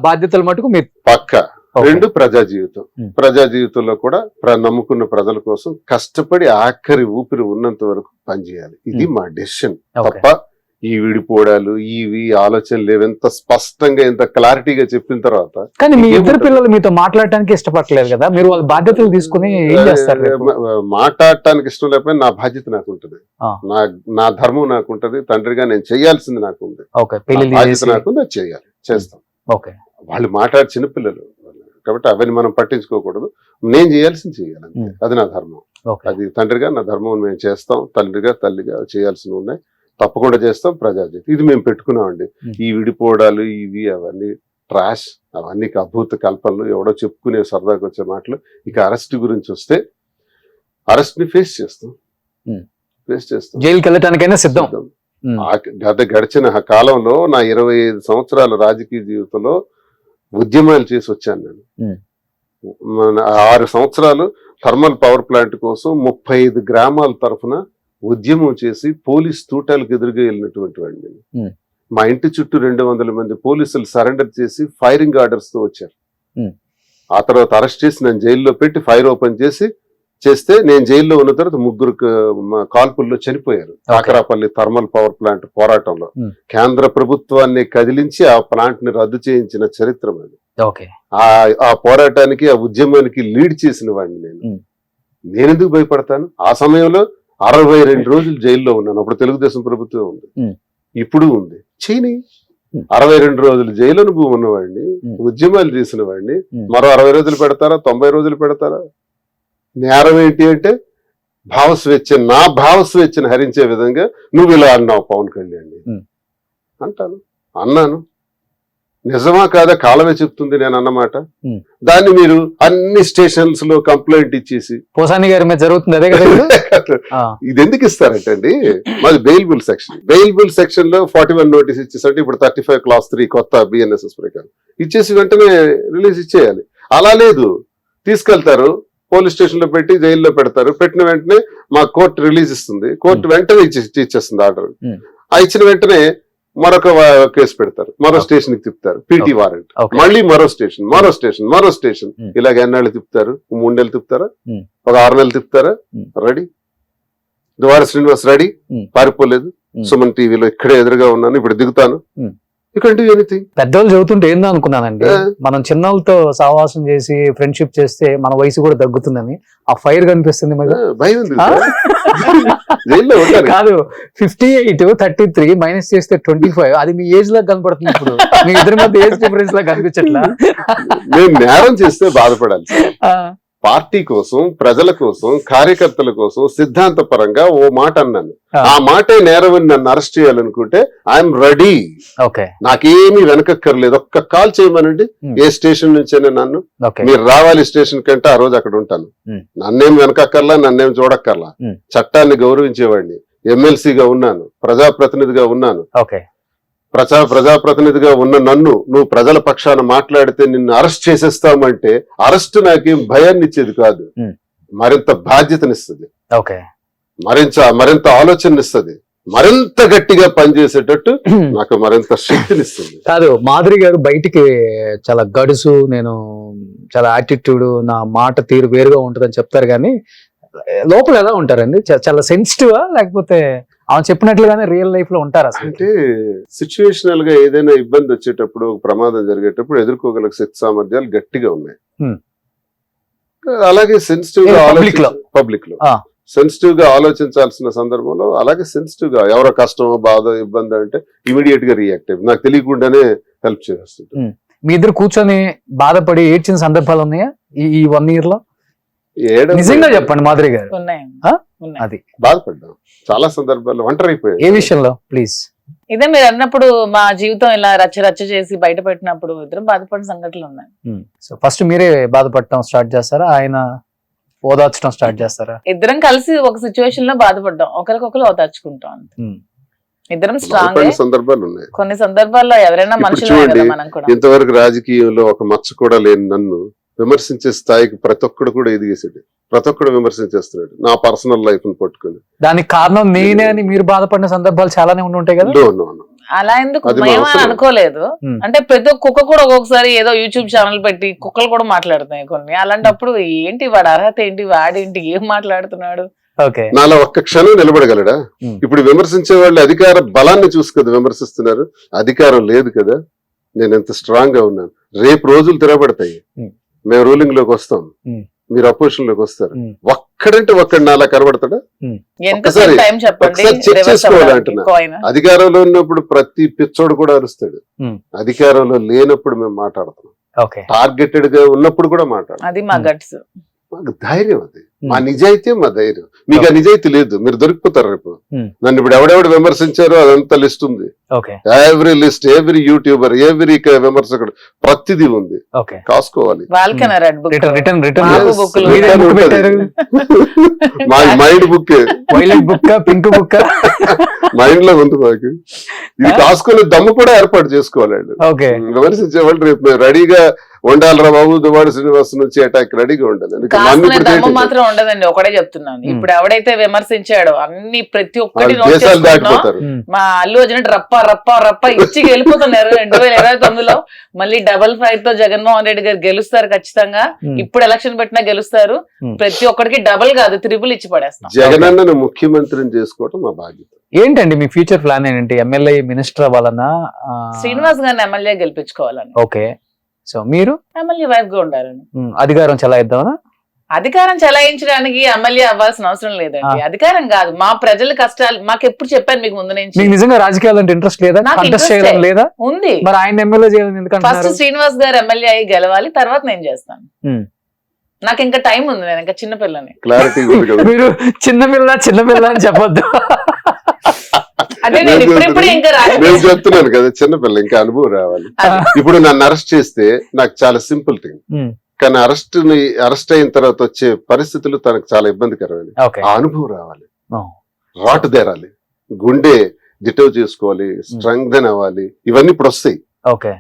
S2: బాధ్యతలు మటుకు మీరు
S4: పక్కా. 2 ప్రజా జీవితం. ప్రజా జీవితంలో కూడా నమ్ముకున్న ప్రజల కోసం కష్టపడి ఆఖరి ఊపిరి ఉన్నంత వరకు పనిచేయాలి. ఇది మా డెసిషన్. తప్ప ఈ విడిపోవడాలు ఇవి ఆలోచనలు ఎంత స్పష్టంగా ఎంత క్లారిటీగా చెప్పిన తర్వాత.
S2: కానీ మీ 2 పిల్లలు మీతో మాట్లాడటానికి ఇష్టపడలేదు కదా, మీరు వాళ్ళ బాధ్యతలు తీసుకుని ఏం చేస్తారు?
S4: మాట్లాడటానికి ఇష్టం లేకపోయినా నా బాధ్యత నాకు ఉంటుంది, నా ధర్మం నాకు ఉంటుంది, తండ్రిగా నేను చేయాల్సింది నాకు ఉంది, బాధ్యత నాకు ఉంది, అది చేయాలి, చేస్తాం. వాళ్ళు మాట్లాడే చిన్నపిల్లలు కాబట్టి అవన్నీ మనం పట్టించుకోకూడదు. నేను చేయాల్సింది చేయాలి, అది నా ధర్మం. అది తండ్రిగా నా ధర్మం మేము చేస్తాం, తండ్రిగా తల్లిగా చేయాల్సినవి ఉన్నాయి, తప్పకుండా చేస్తాం. ప్రజాజీవితం ఇది మేము పెట్టుకున్నామండి. ఈ విడిపోవడాలు ఇవి అవన్నీ ట్రాష్, అవన్నీ అభూత కల్పనలు, ఎవడో చెప్పుకునే సరదాకి వచ్చే మాటలు. ఇక అరెస్ట్ గురించి వస్తే అరెస్ట్ ని ఫేస్ చేస్తాం.
S8: ఫేస్ చేస్తాం.
S2: జైలుకి వెళ్ళటానికైనా సిద్ధం.
S8: గడిచిన కాలంలో నా 25 సంవత్సరాల రాజకీయ జీవితంలో ఉద్యమాలు చేసి వచ్చాను నేను. 6 సంవత్సరాలు థర్మల్ పవర్ ప్లాంట్ కోసం 35 గ్రామాల తరఫున ఉద్యమం చేసి పోలీస్ తూటాలకు ఎదురుగా వెళ్ళినటువంటి వాడిని నేను. మా ఇంటి చుట్టూ 200 మంది పోలీసులు సరెండర్ చేసి ఫైరింగ్ ఆర్డర్స్ తో వచ్చారు. ఆ తర్వాత అరెస్ట్ చేసి నన్ను జైల్లో పెట్టి ఫైర్ ఓపెన్ చేస్తే నేను జైల్లో ఉన్న తర్వాత 3 కాల్పుల్లో చనిపోయారు. కాకరాపల్లి థర్మల్ పవర్ ప్లాంట్ పోరాటంలో కేంద్ర ప్రభుత్వాన్ని కదిలించి ఆ ప్లాంట్ ని రద్దు చేయించిన చరిత్ర అది. ఆ పోరాటానికి ఆ ఉద్యమానికి లీడ్ చేసిన వాడిని నేనెందుకు భయపడతాను? ఆ సమయంలో 62 రోజులు జైల్లో ఉన్నాను. అప్పుడు తెలుగుదేశం ప్రభుత్వం ఉంది, ఇప్పుడు ఉంది. చైనీ 62 రోజులు జైలు అనుభవం ఉన్నవాడిని, ఉద్యమాలు చేసిన వాడిని మరో 60 రోజులు పెడతారా, 90 రోజులు పెడతారా? నేరం ఏంటి అంటే నా భావస్వేచ్ఛను హరించే విధంగా నువ్వు ఇలా అన్నావు పవన్ కళ్యాణ్ అన్నాను. నిజమా కాదా కాలమే చెప్తుంది నేను అన్నమాట. దాన్ని మీరు అన్ని స్టేషన్స్ లో కంప్లైంట్ ఇచ్చేసి
S2: పోసాని గారి మీద జరుగుతుంది అదే కదా.
S8: ఇది ఎందుకు ఇస్తారంటే అండి, మాది బెయిల్బుల్ సెక్షన్ లో 41 నోటీస్ ఇచ్చేసంటే ఇప్పుడు 35 క్లాస్ 3 కొత్త బిఎన్ఎస్ఎస్ ప్రకారం ఇచ్చేసి వెంటనే రిలీజ్ ఇచ్చేయాలి. అలా లేదు, తీసుకెళ్తారు పోలీస్ స్టేషన్ లో పెట్టి జైల్లో పెడతారు. పెట్టిన వెంటనే మా కోర్టు రిలీజ్ ఇస్తుంది, కోర్టు వెంటనే ఇచ్చేస్తుంది ఆర్డర్. ఆ ఇచ్చిన వెంటనే మరొక కేసు పెడతారు, మరో స్టేషన్ కి తిప్పుతారు, పీటీ వారెంట్, మళ్ళీ మరో స్టేషన్ ఇలాగ ఎన్నాళ్ళు తిప్పుతారు? 3 నెలలు తిప్పుతారా, ఒక 6 నెలలు తిప్పుతారా? రెడీ దువార శ్రీనివాస్ రెడీ, పారిపోలేదు. సుమన్ టీవీలో ఇక్కడే ఎదురుగా ఉన్నాను, ఇప్పుడు దిగుతాను.
S2: పెద్దవాళ్ళు చదువుతుంటే ఏందో అనుకున్నానండి, మనం చిన్నోళ్ళతో సహవాసం చేసి ఫ్రెండ్షిప్ చేస్తే మన వయసు కూడా తగ్గుతుందని. ఆ ఫైర్ కనిపిస్తుంది కాదు. 58 33 మైనస్ చేస్తే 25, అది మీ ఏజ్ లా కనపడుతుంది. ఇప్పుడు మీ ఇద్దరి మధ్య ఏజ్ డిఫరెన్స్ లా కనిపించట్లా?
S8: నేను నేరం చేస్తే బాధపడాలి. పార్టీ కోసం, ప్రజల కోసం, కార్యకర్తల కోసం సిద్ధాంతపరంగా ఓ మాట అన్నాను. ఆ మాటే నేరమని నన్ను అరెస్ట్ చేయాలనుకుంటే ఐఎమ్ రెడీ. నాకేమీ వెనకక్కర్లేదు. ఒక్క కాల్ చేయమనండి, ఏ స్టేషన్ నుంచైనా నన్ను మీరు రావాలి స్టేషన్ కంటే ఆ రోజు అక్కడ ఉంటాను. నన్నేం వెనకక్కర్లా, నన్నేం చూడక్కర్లా. చట్టాన్ని గౌరవించేవాడిని. ఎమ్మెల్సీగా ఉన్నాను, ప్రజాప్రతినిధిగా ఉన్నాను. ప్రజాప్రతినిధిగా ఉన్న నన్ను నువ్వు ప్రజల పక్షాన మాట్లాడితే నిన్ను అరెస్ట్ చేసేస్తామంటే అరెస్ట్ నాకేం భయాన్ని ఇచ్చేది కాదు, మరింత బాధ్యతనిస్తుంది, మరింత ఆలోచననిస్తుంది, మరింత గట్టిగా పనిచేసేటట్టు నాకు మరింత శక్తినిస్తుంది.
S2: కాదు, మాధురి గారు బయటికి చాలా గడుసు, నేను చాలా యాటిట్యూడ్, నా మాట తీరు వేరుగా ఉంటుందని చెప్తారు, కానీ లోపల ఎలా ఉంటారండి? చాలా సెన్సిటివా, లేకపోతే ఆమె చెప్పినట్లుగానే రియల్ లైఫ్ లో ఉంటారా?
S8: అంటే సిచ్యువేషనల్ గా ఏదైనా ఇబ్బంది వచ్చేటప్పుడు, ప్రమాదం జరిగేటప్పుడు ఎదుర్కోగల శక్తి సామర్థ్యాలు గట్టిగా ఉన్నాయి. అలాగే సెన్సిటివ్ గా పబ్లిక్ లో సెన్సిటివ్ గా ఆలోచించాల్సిన సందర్భంలో అలాగే సెన్సిటివ్ గా ఎవరో కష్టం, బాధ, ఇబ్బంది అంటే ఇమీడియట్ గా రియాక్ట్ అయ్యి నాకు తెలియకుండానే హెల్ప్ చేస్తుంది.
S2: మీ ఇద్దరు కూర్చొని బాధపడి ఏడ్చిన సందర్భాలు ఉన్నాయా ఈ 1 year లో? నిజంగా చెప్పండి మాధురి గారు. అది
S8: బాధపడ్డాం చాలా సందర్భాల్లో, ఒంటరి అయిపోయాయి.
S2: ఏ విషయంలో ప్లీజ్?
S3: ఇదే మీరు అన్నప్పుడు మా జీవితం ఇలా రచ్చ చేసి బయట పెట్టినప్పుడు ఇద్దరం బాధపడిన సంఘటనలు ఉన్నాయి.
S2: సో ఫస్ట్ మీరే బాధపడటం స్టార్ట్ చేస్తారా, ఆయన ఓదార్చడం స్టార్ట్ చేస్తారా?
S3: ఇద్దరం కలిసి ఒక సిచ్యువేషన్ లో బాధపడ్డాం, ఒకరికొకరు ఓదార్చుకుంటాం. ఇద్దరం స్ట్రాంగ్
S8: సందర్భాలు ఉన్నాయి.
S3: కొన్ని సందర్భాల్లో ఎవరైనా మనుషులు మనం కూడా.
S8: ఇంతవరకు రాజకీయంలో ఒక మచ్చ కూడా లేని నన్ను విమర్శించే స్థాయికి ప్రతి ఒక్కడు కూడా ఎదిగేసాడు. ప్రతి ఒక్కడు విమర్శించేస్తున్నాడు నా పర్సనల్ లైఫ్ ని పట్టుకుని.
S2: దానికి కారణం నేనే అని మీరు బాధపడిన సందర్భాలు చాలానే ఉంటాయి కదా?
S3: అలా ఎందుకు మేమని అనుకోలేదు. అంటే ప్రతి ఒక్క కుక్క కూడా ఒక్కొక్కసారి ఏదో యూట్యూబ్ ఛానల్ పెట్టి కుక్కలు కూడా మాట్లాడుతున్నాయి కొన్ని. అలాంటప్పుడు ఏంటి వాడు అర్హత ఏంటి, వాడేంటి, ఏం మాట్లాడుతున్నాడు?
S8: నాలో ఒక్క క్షణం నిలబడగలడా? ఇప్పుడు విమర్శించే వాళ్ళు అధికార బలాన్ని చూసి కదా విమర్శిస్తున్నారు, అధికారం లేదు కదా. నేను ఎంత స్ట్రాంగ్ గా ఉన్నాను. రేపు రోజులు తిరగబడతాయి, మేము రూలింగ్ లోకి వస్తాం, మీరు అపోజిషన్ లోకి వస్తారు. ఒక్కడంటే ఒక్కడు నాలా కనబడతాడా? చెక్ చేసుకోవాలంటున్నా. అధికారంలో ఉన్నప్పుడు ప్రతి పిచ్చోడు కూడా అరుస్తాడు, అధికారంలో లేనప్పుడు మేము మాట్లాడుతున్నాం. టార్గెటెడ్ గా ఉన్నప్పుడు కూడా మాట్లాడతాం.
S3: అది మా గట్స్,
S8: మాకు ధైర్యం అది. మా నిజాయితీ మా ధైర్యం. మీకు ఆ నిజాయితీ లేదు, మీరు దొరికిపోతారు రేపు. నన్ను ఇప్పుడు ఎవడెవడు విమర్శించారో అదంతా లిస్ట్ ఉంది. Every list, every YouTuber, every విమర్శకుడు, ప్రతిదీ ఉంది. కాసుకోవాలి. మా mind book,
S2: violet book, pink book
S8: mind లో ఉంది మాకు. ఇది కాసుకునే దమ్ము కూడా ఏర్పాటు చేసుకోవాలండి. విమర్శించేవాళ్ళు రేపు మేము రెడీగా ఉండాలిరా బాబు, దువ్వాడ శ్రీనివాస్ నుంచి అటాక్ రెడీగా ఉండాలి.
S3: మాత్రం ఉండదండి, ఒకటే చెప్తున్నాను. ఇప్పుడు ఎవడైతే విమర్శించాడో అన్ని ప్రతి ఒక్కటి
S8: దేశాలు దాటిపోతారు.
S3: మా అల్లు అర్జున్ రప్ప రప్ప రప్ప ఇచ్చి వెళ్ళిపోతున్నారు. 2029లో మళ్ళీ డబుల్ ఫైట్ తో జగన్మోహన్ రెడ్డి గారు గెలుస్తారు ఖచ్చితంగా. ఇప్పుడు ఎలక్షన్ పెట్టినా గెలుస్తారు. ప్రతి ఒక్కడికి డబుల్ కాదు, త్రిబుల్ ఇచ్చి పడేస్తాం.
S8: జగనన్నను ముఖ్యమంత్రిని చేసుకోవడం మా బాధ్యత.
S2: ఏంటండి మీ ఫ్యూచర్ ప్లాన్ ఏంటి? ఎమ్మెల్యే, మినిస్టర్ అవ్వాలన్నా?
S3: శ్రీనివాస్ గారిని ఎమ్మెల్యే గెలిపించుకోవాలని.
S2: ఓకే, సో మీరు
S3: ఎమ్మెల్యే వైఫ్ గా ఉండాలని.
S2: అధికారం చలాయిద్దామనా?
S3: అధికారం చలాయించడానికి ఎమ్మెల్యే అవ్వాల్సిన అవసరం లేదండి. అధికారం కాదు, మా ప్రజల కష్టాలు మాకు ఎప్పుడు చెప్పాను మీకు ముందు నుంచి.
S2: మీకు నిజంగా రాజకీయాలు అంటే ఇంట్రెస్ట్ లేదా? లేదా
S3: ఉంది.
S2: మరి ఆయన ఎమ్మెల్యే చేయాలని ఎందుకంటే
S3: ఫస్ట్ శ్రీనివాస్ గారు ఎమ్మెల్యే అయ్యి గెలవాలి, తర్వాత నేను చేస్తాను. నాకు ఇంకా టైం ఉంది, నేను ఇంకా చిన్నపిల్లని.
S8: క్లారిటీ
S2: మీరు చిన్నపిల్ల అని చెప్పొద్దు.
S3: అంటే నేను ఇప్పుడిప్పుడు ఇంకా
S8: నేను చెప్తున్నాను కదా, చిన్నపిల్ల, ఇంకా అనుభవం రావాలి. ఇప్పుడు నన్ను అరెస్ట్ చేస్తే నాకు చాలా సింపుల్ థింగ్, కానీ అరెస్ట్ అయిన తర్వాత వచ్చే పరిస్థితులు తనకు చాలా ఇబ్బందికరమైన. ఆ అనుభవం రావాలి, రాటు దేరాలి, గుండె డిటవ్ చేసుకోవాలి, స్ట్రెంగ్థెన్ అవ్వాలి. ఇవన్నీ ఇప్పుడు వస్తాయి.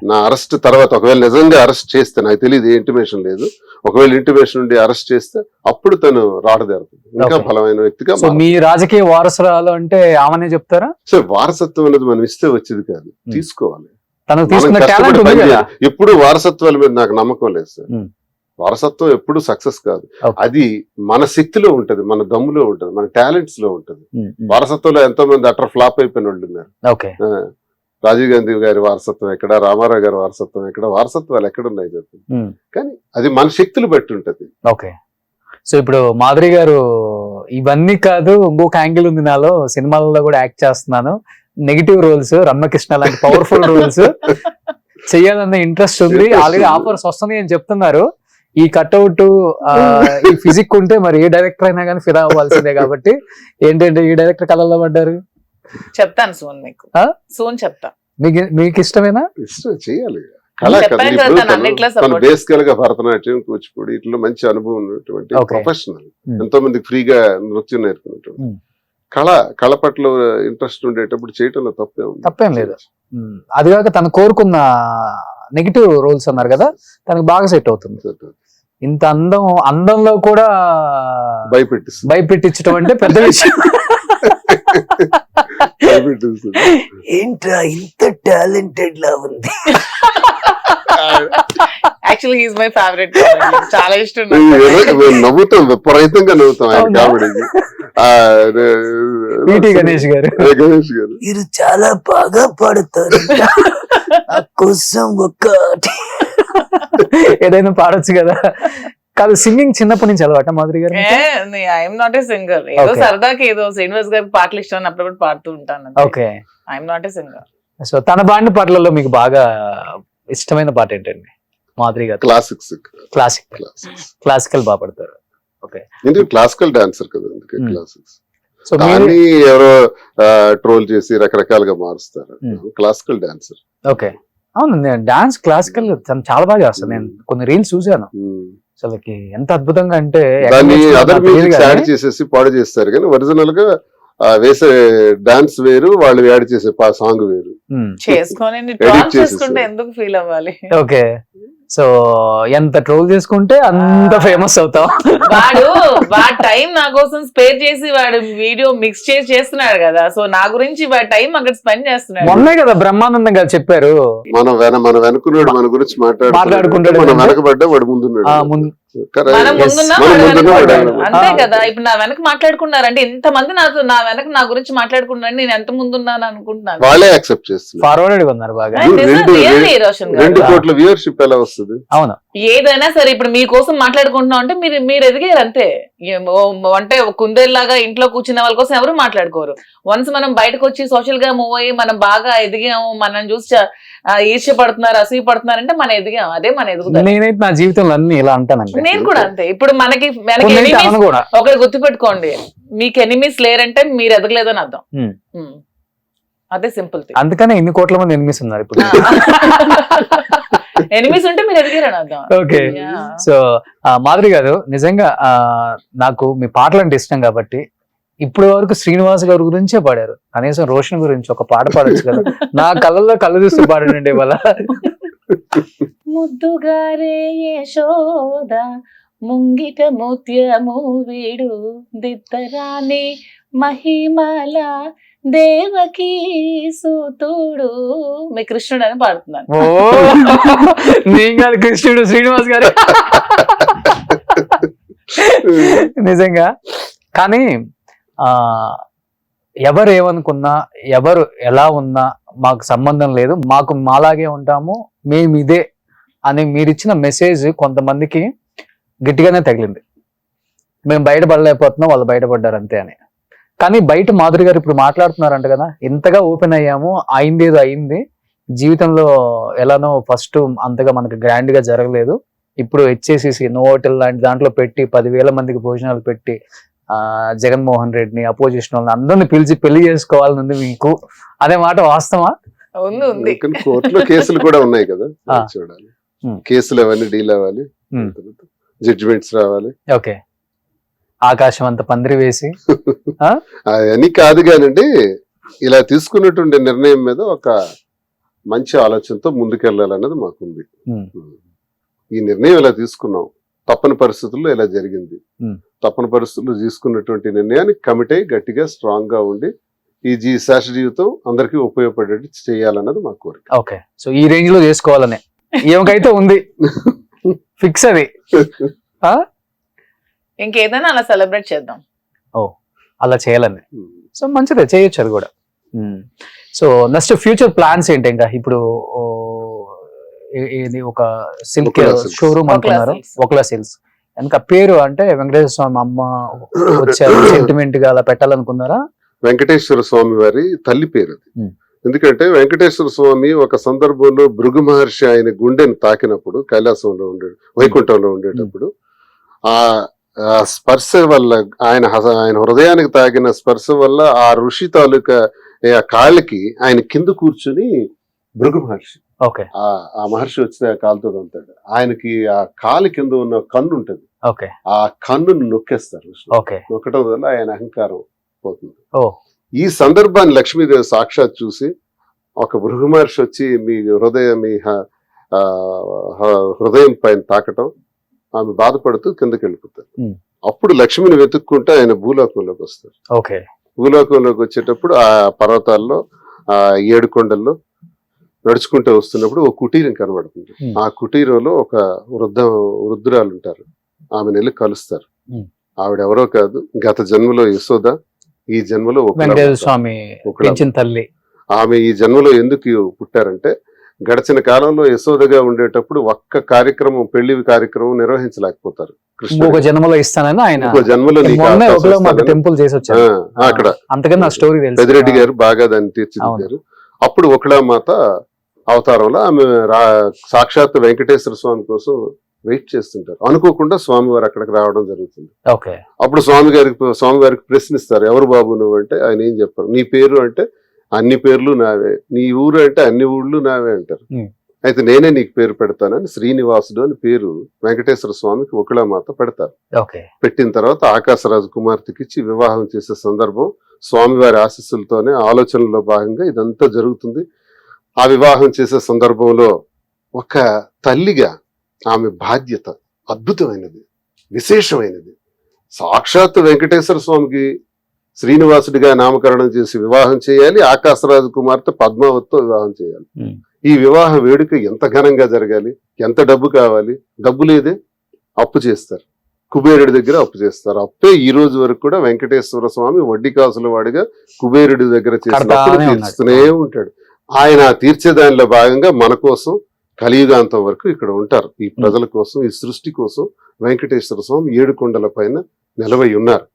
S8: నా అరెస్ట్ తర్వాత ఒకవేళ నిజంగా అరెస్ట్ చేస్తే, నాకు తెలియదు, ఇంటిమేషన్ లేదు, ఒకవేళ ఇంటిమేషన్ ఉండి అరెస్ట్ చేస్తే అప్పుడు తను రాడదేరుతుంది, ఇంకా బలమైన వ్యక్తిగా.
S2: మీ రాజకీయ వారసురాలు అంటే ఆమెనే చెప్తారా?
S8: సో వారసత్వం అనేది మనం ఇస్తే వచ్చేది కాదు, తీసుకోవాలి. ఎప్పుడు వారసత్వాల మీద నాకు నమ్మకం లేదు సార్. వారసత్వం ఎప్పుడు సక్సెస్ కాదు. అది మన శక్తిలో ఉంటది, మన దమ్ములో ఉంటది, మన టాలెంట్స్ లో ఉంటది. వారసత్వంలో ఎంతో మంది అటర్ ఫ్లాప్ అయిపోయిన వాళ్ళు ఉన్నారు. రాజీవ్ గాంధీ గారి వారసత్వం ఎక్కడ, రామారావు గారి వారసత్వం ఎక్కడ, వారసత్వాలు ఎక్కడున్నాయి చెప్పి. కానీ అది మన శక్తులు బట్టి ఉంటది.
S2: ఓకే, సో ఇప్పుడు మాధురి గారు ఇవన్నీ కాదు, ఇంకొక యాంగిల్ ఉంది నాలో, సినిమాలలో కూడా యాక్ట్ చేస్తున్నాను, నెగిటివ్ రోల్స్, రమ్యకృష్ణ లాంటి పవర్ఫుల్ రోల్స్ చెయ్యాలన్న ఇంట్రెస్ట్ ఉంది, ఆల్రెడీ ఆఫర్స్ వస్తున్నాయి అని చెప్తున్నారు. ఈ కట్అవుట్, ఈ ఫిజిక్ ఉంటే మరి ఏ డైరెక్టర్ అయినా కానీ ఫిదా అవ్వాల్సిందే. కాబట్టి ఏంటంటే ఈ డైరెక్టర్ కళల్లో పడ్డారు?
S3: చెప్తాను సూన్, మీకు సూన్ చెప్తా.
S2: మీకు ఇష్టమేనా?
S8: ఇష్టం, చేయాలి. బేసికల్ గా భరతనాట్యం, కూచిపూడి ఇట్లా మంచి అనుభవం ఉన్నటువంటి ప్రొఫెషనల్, ఎంతో మందికి ఫ్రీగా నృత్యం నేర్పుకున్నటువంటి కళ పట్ల ఇంట్రెస్ట్ ఉండేటప్పుడు చేయటంలో తప్పేం లేదు.
S2: అది కాక తను కోరుకున్న నెగిటివ్ రోల్స్ అన్నారు కదా, తనకు బాగా సెట్ అవుతుంది. ఇంత అందంలో కూడా భయపెట్టించడం అంటే పెద్ద విషయం. ఏంట్రా ఇంత టాలెంటెడ్ లా ఉంది.
S3: యాక్చువల్లీ హీస్ మై ఫేవరెట్, చాలా ఇష్టం.
S8: నవ్వుతాం, విపరీతంగా నవ్వుతాం ఆయన కామెడీకి.
S2: గణేష్ గారు
S9: మీరు చాలా బాగా పాడుతారు, కోసం ఒకటి
S2: ఏదైనా పాడొచ్చు కదా. కాదు, సింగింగ్ చిన్నప్పటి నుంచి అలవాట మాధురి గారు?
S3: ఐఎమ్ నాట్ ఏ సింగర్, ఏదో సరదాకి ఏదో శ్రీనివాస్ గారికి పాటలు ఇష్టం అప్పుడప్పుడు పాడుతూ ఉంటాను.
S2: Okay,
S3: I'm not a singer.
S2: So తన పాడిన పాటలలో మీకు బాగా ఇష్టమైన పాట ఏంటండి మాధురి గారు? క్లాసికల్ బాగా పడతారు. ఓకే,
S8: క్లాసికల్ డాన్సర్ కదా, అందుకే క్లాసిక్స్. దాన్ని ఎవరో ట్రోల్ చేసి రకరకాలుగా మారుస్తారు. Classical dancer.
S2: ఓకే, అవును, నేను డాన్స్ క్లాసికల్ చాలా బాగా చేస్తాను. నేను కొన్ని రీల్స్ చూసాను, అసలుకి ఎంత అద్భుతంగా అంటే
S8: దాన్ని అదర్ మ్యూజిక్ యాడ్ చేసేసి పాడు చేస్తారు, కానీ ఒరిజినల్ గా వేసే డాన్స్ వేరు, వాళ్ళు యాడ్ చేసే సాంగ్ వేరు.
S3: చేసుకుంటే ఎందుకు ఫీల్ అవ్వాలి?
S2: ఓకే, సో ఎంత ట్రోల్ చేసుకుంటే అంత ఫేమస్ అవుతాం.
S3: వాడు టైం నా కోసం స్పేర్ చేసి వాడు వీడియో మిక్స్ చేసి చేస్తున్నాడు కదా, సో నా గురించి వాడు టైం అక్కడ స్పెండ్ చేస్తున్నాడు.
S2: మొన్నే కదా బ్రహ్మానందం గారు చెప్పారు,
S8: మనం వెనుకున్నాడు, మన గురించి మాట్లాడుకుంటాడు, మనం వెనకబడ్డా వాడు ముందున్నాడు.
S3: అంతే కదా. ఇప్పుడు నా వెనక మాట్లాడుకున్నారంటే ఇంతమంది నా వెనక నా గురించి మాట్లాడుకున్నారని నేను ఎంత ముందున్నాను అనుకుంటున్నాను.
S8: వాళ్ళే యాక్సెప్ట్ చేస్తున్నారు,
S2: ఫార్వర్డ్ ఉన్నారు బాగా.
S8: 2 కోట్ల వ్యూవర్షిప్ ఎలా వస్తుంది?
S2: అవును,
S3: ఏదైనా సరే ఇప్పుడు మీకోసం మాట్లాడుకుంటున్నాం అంటే మీరు ఎదిగారు అంతే. అంటే కుందేలాగా ఇంట్లో కూర్చున్న వాళ్ళ కోసం ఎవరు మాట్లాడుకోరు. వన్స్ మనం బయటకు వచ్చి సోషల్ గా మూవ్ అయ్యి మనం బాగా ఎదిగాము, మనం చూసి ఈర్ష్య పడుతున్నారు, అసూయ పడుతున్నారు అంటే మనం ఎదిగాం, అదే మన ఎదుగుదల.
S2: నేనైతే నా జీవితంలో అన్ని ఇలా అంటానండి.
S3: నేను కూడా అంతే. ఇప్పుడు మనకి ఒకటి గుర్తుపెట్టుకోండి, మీకు ఎనిమీస్ లేరంటే మీరు ఎదగలేదని అర్థం. అదే సింపుల్ థింగ్.
S2: అందుకనే ఇన్ని కోట్ల మంది ఎనిమిస్ ఉన్నారు ఇప్పుడు.
S3: ఎనిమీస్ ఉంటే మీరు ఎదిగారని అర్థం.
S2: ఓకే, సో మాధురి గారు, నిజంగా నాకు మీ పాటలు అంటే ఇష్టం కాబట్టి ఇప్పుడు వరకు శ్రీనివాస్ గారి గురించే పాడారు. కనీసం రోషన్ గురించి ఒక పాట పాడచ్చు కదా. నా కళ్ళల్లో కళ్ళు చూస్తూ పాడండి ఇవాళ.
S3: ముద్దుగారే యశోద ముంగిట ముత్యము వీడు దిత్తరాని మహిమల దేవకి సూతుడు, మీ కృష్ణుడు అని పాడుతున్నాను.
S2: ఓ నేను కాదు కృష్ణుడు, శ్రీనివాస్ గారు. నిజంగా. కానీ ఎవరు ఏమనుకున్నా, ఎవరు ఎలా ఉన్నా మాకు సంబంధం లేదు, మాకు మాలాగే ఉంటాము, మేము ఇదే అని మీరిచ్చిన మెసేజ్ కొంతమందికి గట్టిగానే తగిలింది. మేము బయటపడలేకపోతున్నాం, వాళ్ళు బయటపడ్డారు అంతే అని. కానీ బయట మాధురి గారు ఇప్పుడు మాట్లాడుతున్నారంట కదా, ఇంతగా ఓపెన్ అయ్యాము, అయింది ఏదో అయింది, జీవితంలో ఎలానో ఫస్ట్ అంతగా మనకు గ్రాండ్ గా జరగలేదు, ఇప్పుడు HACC నో హోటల్ లాంటి దాంట్లో పెట్టి 10,000 మందికి భోజనాలు పెట్టి జగన్మోహన్ రెడ్డిని, అపోజిషన్ వాళ్ళని అందరిని పిలిచి పెళ్లి చేసుకోవాలని ఉంది మీకు. అదే మాట వాస్తవా?
S8: కోర్టులో కేసులు కూడా ఉన్నాయి కదా, చూడాలి. కేసులు అవన్నీ డీల్ అవ్వాలి, జడ్జిమెంట్స్ రావాలి.
S2: ఓకే, ఆకాశం అంత పందిరి వేసి
S8: అవన్నీ కాదు కానండి, ఇలా తీసుకున్నటువంటి నిర్ణయం మీద ఒక మంచి ఆలోచనతో ముందుకెళ్లాలన్నది మాకుంది. ఈ నిర్ణయం ఇలా తీసుకున్నాం, తప్పని పరిస్థితుల్లో ఇలా జరిగింది, తప్పని పరిస్థితుల్లో తీసుకున్నటువంటి నిర్ణయాన్ని కమిట్ అయ్యి గట్టిగా స్ట్రాంగ్ గా ఉండి ఈ శాశ్వత జీవితం అందరికీ ఉపయోగపడేట్టు చేయాలన్నది మా కోరిక.
S2: ఓకే, సో ఈ రేంజ్ లో చేసుకోవాలనే ఏమకైతే ఉంది, ఫిక్స్ అది.
S3: ఇంకేదైనా అలా సెలబ్రేట్ చేద్దాం.
S2: ఓ అలా చేయాలని, సో మంచిదే, చేయొచ్చు అది కూడా. సో నెక్స్ట్ ఫ్యూచర్ ప్లాన్స్ ఏంటి? ఇంకా ఇప్పుడు ఇది ఒక సిల్క్ షోరూమ్ అనుకున్నారు, ఒకలా సిల్క్స్. ఇంకా పేరు అంటే వెంకటేశ్వర స్వామి అమ్మ వచ్చారు, సెంటిమెంట్ గా అలా పెట్టాలనుకున్నారా?
S8: వెంకటేశ్వర స్వామి వారి తల్లి పేరు అది. ఎందుకంటే వెంకటేశ్వర స్వామి ఒక సందర్భంలో భృగు మహర్షి ఆయన గుండెని తాకినప్పుడు, కైలాసంలో వైకుంఠంలో ఉండేటప్పుడు, ఆ స్పర్శ వల్ల ఆయన హృదయానికి తాకిన స్పర్శ వల్ల ఆ ఋషి తాలూకా కాళ్ళకి ఆయన కింద కూర్చుని భృగు మహర్షి, ఆ మహర్షి వచ్చి ఆ కాలుతో అంటాడు, ఆయనకి ఆ కాలు కింద ఉన్న కన్ను ఉంటది, ఆ కన్నును నొక్కేస్తారు. నొక్కడం వల్ల ఆయన అహంకారం పోతుంది. ఈ సందర్భాన్ని లక్ష్మీదేవి సాక్షాత్ చూసి ఒక భృగు మహర్షి వచ్చి మీ హృదయం పైన తాకటం, ఆమె బాధపడుతూ కిందకి వెళ్ళిపోతారు. అప్పుడు లక్ష్మిని వెతుక్కుంటే ఆయన భూలోకంలోకి వస్తారు. భూలోకంలోకి వచ్చేటప్పుడు ఆ పర్వతాల్లో, ఆ 7 కొండల్లో నడుచుకుంటూ వస్తున్నప్పుడు ఒక కుటీరం కనబడుతుంది. ఆ కుటీరంలో ఒక వృద్ధురాలు ఉంటారు, ఆమెను వెళ్ళి కలుస్తారు. ఆవిడెవరో కాదు, గత జన్మలో యశోద, ఈ జన్మలో
S2: స్వామి తల్లి.
S8: ఆమె ఈ జన్మలో ఎందుకు పుట్టారంటే, గడిచిన కాలంలో యశోదగా ఉండేటప్పుడు ఒక్క కార్యక్రమం, పెళ్లి కార్యక్రమం నిర్వహించలేకపోతారు.
S2: ఒక జన్మలో ఇస్తానని ఆయన
S8: ఒక జన్మలో
S2: టెంపుల్ చేసి వచ్చారు
S8: అక్కడ.
S2: అంతకన్నా స్టోరీ
S8: పెద్దిరెడ్డి గారు బాగా దాన్ని తీర్చిదిద్దారు. అప్పుడు ఒకళామాత అవతారంలో ఆమె సాక్షాత్ వెంకటేశ్వర స్వామి కోసం వెయిట్ చేస్తుంటారు. అనుకోకుండా స్వామి వారు అక్కడికి రావడం జరుగుతుంది. అప్పుడు స్వామి వారికి ప్రశ్నిస్తారు, ఎవరు బాబు నువ్వు అంటే ఆయన ఏం చెప్పారు, నీ పేరు అంటే అన్ని పేర్లు నావే, నీ ఊరు అంటే అన్ని ఊళ్ళు నావే అంటారు. అయితే నేనే నీకు పేరు పెడతానని శ్రీనివాసుడు అని పేరు వెంకటేశ్వర స్వామికి ఒకళామాత పెడతారు. పెట్టిన తర్వాత ఆకాశరాజు కుమార్తెకి ఇచ్చి వివాహం చేసే సందర్భం స్వామివారి ఆశీస్సులతోనే, ఆలోచనలో భాగంగా ఇదంతా జరుగుతుంది. ఆ వివాహం చేసే సందర్భంలో ఒక తల్లిగా ఆమె బాధ్యత అద్భుతమైనది, విశేషమైనది. సాక్షాత్ వెంకటేశ్వర స్వామికి శ్రీనివాసుడిగా నామకరణం చేసి వివాహం చేయాలి, ఆకాశరాజు కుమార్తె పద్మావతితో వివాహం చేయాలి. ఈ వివాహ వేడుక ఎంత ఘనంగా జరగాలి, ఎంత డబ్బు కావాలి, డబ్బు లేదే, అప్పు చేస్తారు, కుబేరుడి దగ్గర అప్పు చేస్తారు. అప్పే ఈ రోజు వరకు కూడా వెంకటేశ్వర స్వామి వడ్డీ కాసుల వాడిగా కుబేరుడి దగ్గర చేసినప్పుడు తీర్చుతూనే ఉంటాడు. ఆయన తీర్చేదానిలో భాగంగా మన కోసం కలియుగాంతం వరకు ఇక్కడ ఉంటారు. ఈ ప్రజల కోసం, ఈ సృష్టి కోసం వెంకటేశ్వర స్వామి 7 కొండల పైన నిలవై ఉన్నారు.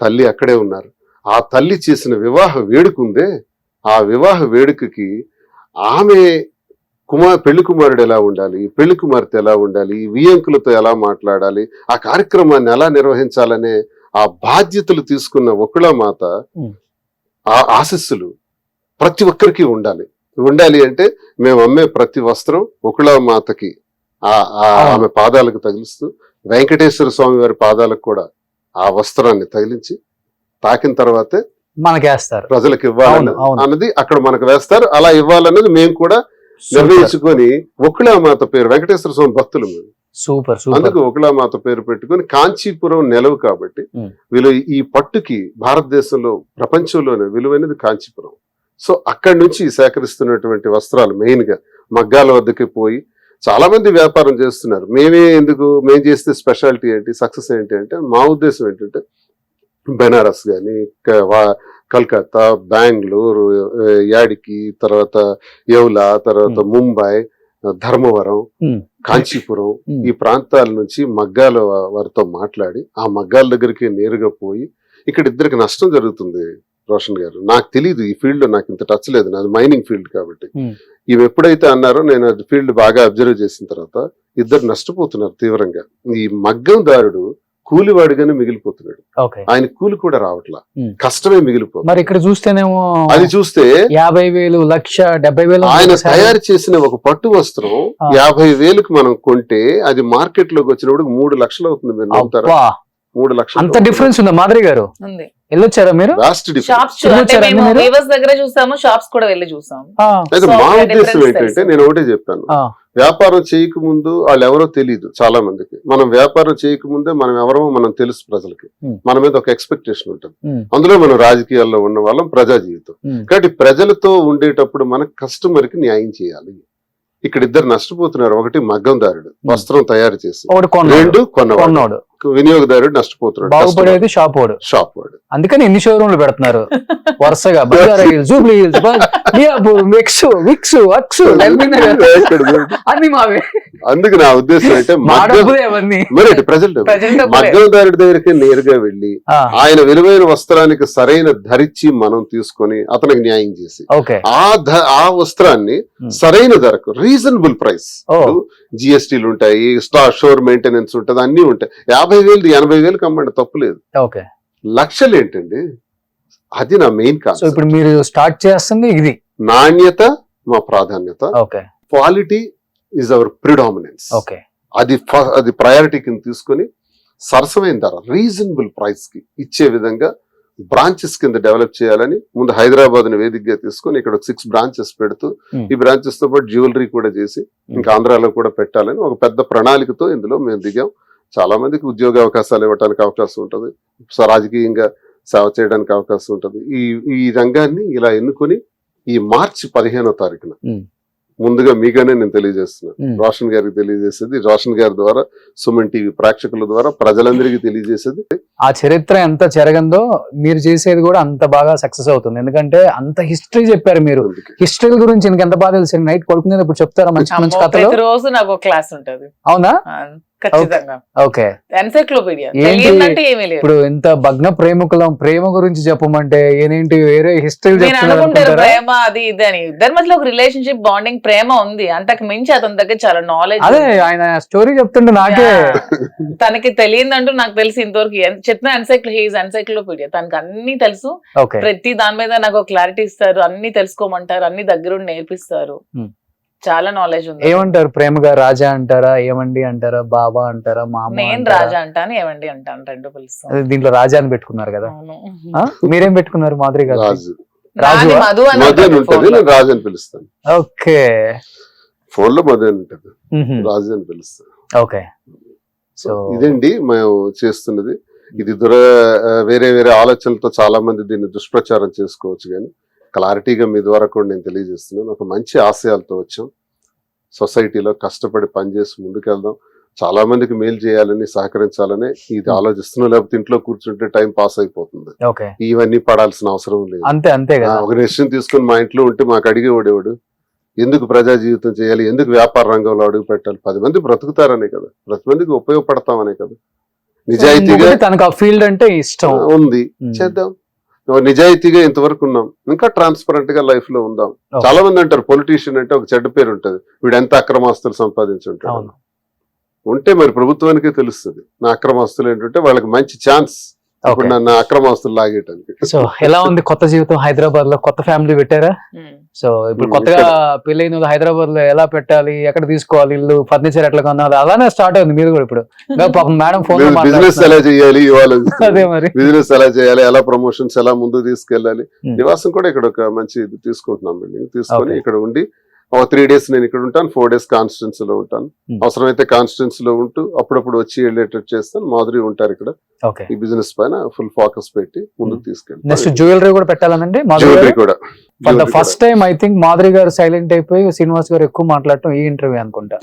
S8: తల్లి అక్కడే ఉన్నారు. ఆ తల్లి చేసిన వివాహ వేడుక ఉందే, ఆ వివాహ వేడుకకి ఆమె పెళ్లి కుమారుడు ఎలా ఉండాలి, పెళ్లి కుమార్తె ఎలా ఉండాలి, ఈ వియంకులతో ఎలా మాట్లాడాలి, ఆ కార్యక్రమాన్ని ఎలా నిర్వహించాలనే ఆ బాధ్యతలు తీసుకున్న ఒకళమాత ఆ ఆశీస్సులు ప్రతి ఒక్కరికి ఉండాలి అంటే మేము అమ్మే ప్రతి వస్త్రం ఒకళమాతకి ఆమె పాదాలకు తగిలిస్తూ, వెంకటేశ్వర స్వామి వారి పాదాలకు కూడా ఆ వస్త్రాన్ని తగిలించి తాకిన తర్వాతే
S2: మనకేస్తారు,
S8: ప్రజలకు ఇవ్వాలని అన్నది అక్కడ మనకు వేస్తారు. అలా ఇవ్వాలన్నది మేము కూడా నిర్ణయించుకొని ఒకళమాత పేరు, వెంకటేశ్వర స్వామి భక్తులు మేము.
S2: సూపర్.
S8: అందుకు ఒకళమాత పేరు పెట్టుకొని కాంచీపురం నెలవు కాబట్టి ఈ పట్టుకి భారతదేశంలో ప్రపంచంలోనే విలువైనది కాంచీపురం. సో అక్కడి నుంచి సేకరిస్తున్నటువంటి వస్త్రాలు మెయిన్ గా మగ్గాల వద్దకి పోయి చాలా మంది వ్యాపారం చేస్తున్నారు. మేము చేస్తే స్పెషాలిటీ ఏంటి, సక్సెస్ ఏంటి అంటే మా ఉద్దేశం ఏంటంటే బెనారస్ గాని, కల్కత్తా, బెంగళూరు, యాడికి, తర్వాత యౌలా, తర్వాత ముంబై, ధర్మవరం, కాంచీపురం ఈ ప్రాంతాల నుంచి మగ్గాల వారితో మాట్లాడి ఆ మగ్గాల దగ్గరికి నేరుగా పోయి, ఇక్కడ ఇద్దరికి నష్టం జరుగుతుంది రోషన్ గారు. నాకు తెలియదు ఈ ఫీల్డ్ లో, నాకు ఇంత టచ్ లేదు, నాది మైనింగ్ ఫీల్డ్ కాబట్టి. ఇవి ఎప్పుడైతే అన్నారో నేను అది ఫీల్డ్ బాగా అబ్జర్వ్ చేసిన తర్వాత ఇద్దరు నష్టపోతున్నారు తీవ్రంగా. ఈ మగ్గం దారుడు కూలివాడిగానే మిగిలిపోతున్నాడు, ఆయన కూలి కూడా రావట్లా, కష్టమే మిగిలిపోతుంది.
S2: మరి ఇక్కడ చూస్తేనేమో
S8: అది చూస్తే
S2: 50,000, 1,70,000
S8: ఆయన తయారు చేసిన ఒక పట్టు వస్త్రం 50,000కి మనం కొంటే అది మార్కెట్ లోకి వచ్చినప్పుడు 3 లక్షలు అవుతుంది. మీరు నమ్ముతారా? 3 లక్షలు.
S2: అంత డిఫరెన్స్ ఉందా మాధురి గారు? వెళ్ళొచ్చారా మీరు?
S3: దగ్గర చూసాము, షాప్స్ కూడా వెళ్ళి చూసాము.
S8: అయితే మా ఉద్దేశం ఏంటంటే నేను ఒకటే చెప్పాను, వ్యాపారం చేయక ముందు వాళ్ళు ఎవరో తెలియదు చాలా మందికి. మనం వ్యాపారం చేయక ముందే మనం ఎవరో మనం తెలుసు ప్రజలకి, మన మీద ఒక ఎక్స్పెక్టేషన్ ఉంటుంది. అందులో మనం రాజకీయాల్లో ఉన్న వాళ్ళం, ప్రజా జీవితం కాబట్టి ప్రజలతో ఉండేటప్పుడు మన కస్టమర్ కి న్యాయం చేయాలి. ఇక్కడ ఇద్దరు నష్టపోతున్నారు. ఒకటి మగ్గందారుడు వస్త్రం తయారు చేసి, 2 కొన్నవాడు, వినియోగదారుడు నష్టపోతున్నాడు,
S2: బాగుపడేది షాప్ వాడు. అందుకని ఎన్ని షోరూమ్లు పెడుతున్నారు వరుసగా, జూబ్లీ హిల్స్, అన్ని మావే.
S8: అందుకు నా ఉద్దేశం అంటే మగ్గందారుడి దగ్గరికి నేరుగా వెళ్లి ఆయన విలువైన వస్త్రానికి సరైన ధరించి మనం తీసుకొని అతనికి న్యాయం చేసి ఆ వస్త్రాన్ని సరైన ధరకు, రీజనబుల్ ప్రైస్, జిఎస్టీలు ఉంటాయి, షోర్ మెయింటెనెన్స్ ఉంటుంది, అన్ని ఉంటాయి. 50,000 80,000 అమ్మండి, తప్పులేదు. లక్షలు ఏంటండి? అది నా మెయిన్ కాన్సెప్ట్.
S2: ఇప్పుడు మీరు స్టార్ట్ చేస్తుంది ఇది.
S8: నాణ్యత మా ప్రాధాన్యత, క్వాలిటీ ఈజ్ అవర్ ప్రిడామినెన్స్. అది ప్రయారిటీ కింద తీసుకుని సరసమైన ధర, రీజనబుల్ ప్రైస్ కి ఇచ్చే విధంగా బ్రాంచెస్ కింద డెవలప్ చేయాలని ముందు హైదరాబాద్ ని వేదికగా తీసుకుని ఇక్కడ 6 బ్రాంచెస్ పెడుతూ ఈ బ్రాంచెస్ తో పాటు జ్యువెలరీ కూడా చేసి ఇంకా ఆంధ్రాలో కూడా పెట్టాలని ఒక పెద్ద ప్రణాళికతో ఇందులో మేము దిగాం. చాలా మందికి ఉద్యోగ అవకాశాలు ఇవ్వడానికి అవకాశం ఉంటుంది, రాజకీయంగా సేవ చేయడానికి అవకాశం ఉంటుంది. ఈ రంగాన్ని ఇలా ఎన్నుకొని ఈ మార్చి 15వ తారీఖున ముందుగా మీగానే నేను తెలియజేస్తున్నాను, రోషన్ గారికి తెలియజేసేది, రోషన్ గారి ద్వారా, సుమన్ టీవీ ప్రేక్షకుల ద్వారా ప్రజలందరికీ తెలియజేసేది.
S2: ఆ చరిత్ర ఎంత జరగందో మీరు చేసేది కూడా అంత బాగా సక్సెస్ అవుతుంది. ఎందుకంటే అంత హిస్టరీ చెప్పారు మీరు. హిస్టరీ గురించి எனக்கு ఎంత బాగా తెలుసు. నైట్ పడుకునేటప్పుడు చెప్తారా మంచి మంచి కథలు?
S3: రోజు నాకు క్లాస్ ఉంటుంది.
S2: అవునా? ఓకే.
S3: ఎన్సైక్లోపీడియా.
S2: ఇప్పుడు ఎంత భగ్న ప్రేమికులం, ప్రేమ గురించి చెప్పమంటే ఏంటి వేరే హిస్టరీ
S3: అనుకుంటారు, ప్రేమ అది ఇది అని. ఇద్దరి మధ్యలో ఒక రిలేషన్షిప్, బాండింగ్, ప్రేమ ఉంది. అంతకు మించి అతని దగ్గర చాలా నాలెడ్జ్.
S2: అదే ఆయన స్టోరీ చెప్తుంటే నాకే
S3: తనకి తెలియదంటూ నాకు తెలిసి ఇంతవరకు చెప్పిన ఎన్సైక్లోపీడియా. తనకి అన్ని తెలుసు, ప్రతి దాని మీద నాకు క్లారిటీ ఇస్తారు, అన్ని తెలుసుకోమంటారు, అన్ని దగ్గరుండి నేర్పిస్తారు. చాలా నాలెడ్జ్ ఉంది.
S2: ఏమంటారు ప్రేమగా? రాజా అంటారా, ఏమండి అంటారా, బాబా అంటారా, మామ?
S3: నేను రాజా అంటాను, ఏమండి అంటాను, రెండు పిలుస్తాను.
S2: దీంట్లో రాజా అని పెట్టుకున్నారు కదా, మీరేం పెట్టుకున్నారు మాధురి గారు?
S3: మధు అని
S8: రాజు అని పిలుస్తాను.
S2: ఓకే.
S8: ఫోన్ లో మధు అని ఉంటుంది, రాజు అని పిలుస్తాను.
S2: ఓకే.
S8: సో ఇదండి మేము చేస్తున్నది. ఇది వేరే వేరే ఆలోచనలతో చాలా మంది దీన్ని దుష్ప్రచారం చేసుకోవచ్చు, కానీ క్లారిటీగా మీ ద్వారా కూడా నేను తెలియజేస్తున్నాను. ఒక మంచి ఆశయాలతో వచ్చాం. సొసైటీలో కష్టపడి పనిచేసి ముందుకెళ్దాం, చాలా మందికి మేలు చేయాలని, సహకరించాలని ఇది ఆలోచిస్తున్నాం. లేకపోతే ఇంట్లో కూర్చుంటే టైం పాస్ అయిపోతుంది, ఇవన్నీ పడాల్సిన అవసరం లేదు.
S2: అంతే కదా.
S8: ఒక నిశ్చయం తీసుకుని మా ఇంట్లో ఉంటే మాకు అడిగేవాడేవాడు, ఎందుకు ప్రజా జీవితం చేయాలి, ఎందుకు వ్యాపార రంగంలో అడుగు పెట్టాలి, 10 మంది బ్రతుకుతారనే కదా, 10 మందికి ఉపయోగపడతామనే కదా. నిజాయితీగా
S2: ఇంకొకటి తనకు ఆ ఫీల్డ్ అంటే ఇష్టం.
S8: ఉంది, చేద్దాం. నిజాయితీగా ఇంతవరకు ఉన్నాం, ఇంకా ట్రాన్స్పరెంట్ గా లైఫ్ లో ఉందాం. చాలా మంది అంటారు పొలిటీషియన్ అంటే ఒక చెడ్డ పేరు ఉంటది, వీడు ఎంత అక్రమాస్తులు సంపాదించుంటాడు.
S2: అవును.
S8: ఉంటే మరి ప్రభుత్వానికే తెలుస్తుంది నా అక్రమాస్తులు ఏంటంటే, వాళ్ళకి మంచి ఛాన్స్ ఇప్పుడు నన్ను అక్రమాస్తులు లాగేయటానికి.
S2: సో ఎలా ఉంది కొత్త జీవితం హైదరాబాద్ లో? కొత్త ఫ్యామిలీ పెట్టారా? సో ఇప్పుడు కొత్తగా పెళ్ళైన హైదరాబాద్ లో ఎలా పెట్టాలి, ఎక్కడ తీసుకోవాలి, ఇల్లు ఫర్నిచర్ ఎట్లా కొనాలి, అలానే స్టార్ట్ అయింది మీరు కూడా ఇప్పుడు. పాపం మేడం ఫోన్
S8: బిజినెస్ ఎలా చేయాలి ఇవాళ,
S2: అదే మరి
S8: బిజినెస్ ఎలా చేయాలి, ఎలా ప్రమోషన్స్ ఎలా ముందుకు తీసుకెళ్ళాలి. నివాసం కూడా ఇక్కడ ఒక మంచి ఇది తీసుకుంటున్నాం, బిల్డింగ్ తీసుకొని ఇక్కడ ఉండి ఒక 3 days నేను ఇక్కడ ఉంటాను, 4 days కాన్స్టిట్యున్సీ లో ఉంటాను. అవసరమైతే కాన్స్టిట్యున్సీ లో ఉంటూ అప్పుడప్పుడు వచ్చి వెళ్ళేటట్టు చేస్తాను. మాధురి ఉంటారు ఇక్కడ ఈ బిజినెస్ పైన ఫుల్ ఫోకస్ పెట్టి ముందుకు తీసుకెళ్ళి.
S2: నెక్స్ట్ జ్యువెలరీ కూడా పెట్టాలనండి.
S8: జ్యువెలరీ కూడా
S2: for the first time I think Madhuri గారు సైలెంట్ అయిపోయి శ్రీనివాస్ గారు ఎక్కువ మాట్లాడటం ఈ ఇంటర్వ్యూ అనుకుంటా.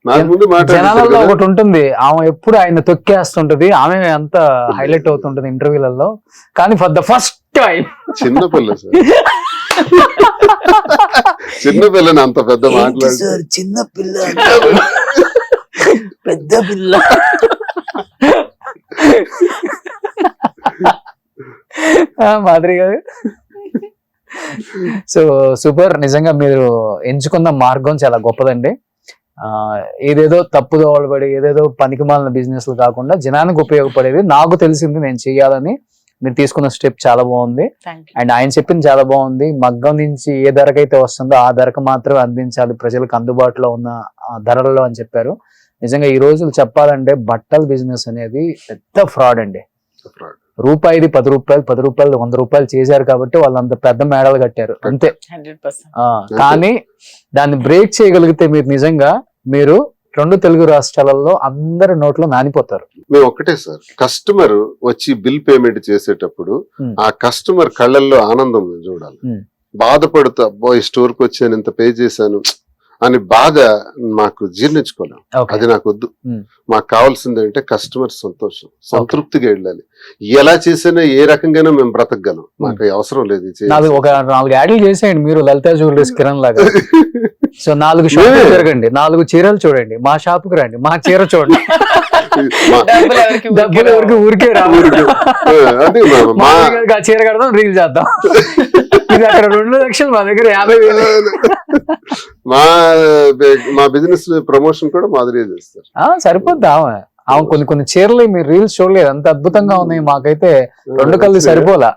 S8: నాకు ముందు
S2: జనాలలో ఒకటి ఉంటుంది, ఆమె ఎప్పుడు ఆయన తొక్కేస్తుంటది, ఆమె అంత హైలైట్ అవుతుంటది ఇంటర్వ్యూలలో. కానీ ఫర్ ద ఫస్ట్ టైం
S8: చిన్నపిల్ల సార్, చిన్నపిల్లని అంత పెద్ద మాట్లాడు
S9: సార్, చిన్న పిల్ల పెద్ద పిల్ల.
S2: మాధురి గారు సో సూపర్. నిజంగా మీరు ఎంచుకున్న మార్గం చాలా గొప్పదండి. ఏదేదో తప్పుదో పడి ఏదేదో పనికిమాలిన బిజినెస్ కాకుండా జనానికి ఉపయోగపడేది నాకు తెలిసింది నేను చెయ్యాలని మీరు తీసుకున్న స్టెప్ చాలా బాగుంది. అండ్ ఆయన చెప్పింది చాలా బాగుంది. మగ్గం నుంచి ఏ ధరకైతే వస్తుందో ఆ ధరకు మాత్రమే అందించాలి ప్రజలకు అందుబాటులో ఉన్న ధరలలో అని చెప్పారు. నిజంగా ఈ రోజులు చెప్పాలంటే బట్టల బిజినెస్ అనేది పెద్ద ఫ్రాడ్ అండి. రూపాయిది 10 రూపాయలు, 10 రూపాయలు 100 రూపాయలు చేశారు కాబట్టి వాళ్ళు అంత పెద్ద మేడలు కట్టారు అంతే. కానీ దాన్ని బ్రేక్ చేయగలిగితే మీరు నిజంగా మీరు 2 తెలుగు రాష్ట్రాలలో అందరి నోట్లో నానిపోతారు.
S8: మేము ఒకటే సార్, కస్టమర్ వచ్చి బిల్ పేమెంట్ చేసేటప్పుడు ఆ కస్టమర్ కళ్ళల్లో ఆనందం చూడాలి. బాధపడుతూ అబ్బాయి స్టోర్ కి వచ్చాను ఇంత పే చేశాను అని బాధ మాకు జీర్ణించుకోలేం. అది నాకు వద్దు. మాకు కావాల్సింది అంటే కస్టమర్ సంతోషం, సంతృప్తిగా వెళ్ళాలి. ఎలా చేసినా ఏ రకంగానూ మేము బ్రతకగలం, మాకు అవసరం లేదు.
S2: ఒక 4 యాడ్లు చేసేయండి మీరు, లలితా జ్యువెలరీస్ కిరణ్ లాగా. సో 4 షాపులు తిరగండి, 4 చీరలు చూడండి, మా షాపుకి రండి, మా చీర చూడండి. డబ్బులు ఎవరికి ఊరికే రావు. చీర కడదాం, రీల్ చేద్దాం. ఇది అక్కడ 2 లక్షలు, మా దగ్గర 50,000.
S8: మా బిజినెస్ ప్రమోషన్ కూడా మాదిరి చేస్తారు.
S2: సరిపోద్ది. ఆమె కొన్ని చీరలు మీరు రీల్స్ చూడలేదు, అంత అద్భుతంగా ఉన్నాయి. మాకైతే 2 కళ్ళు సరిపోలా.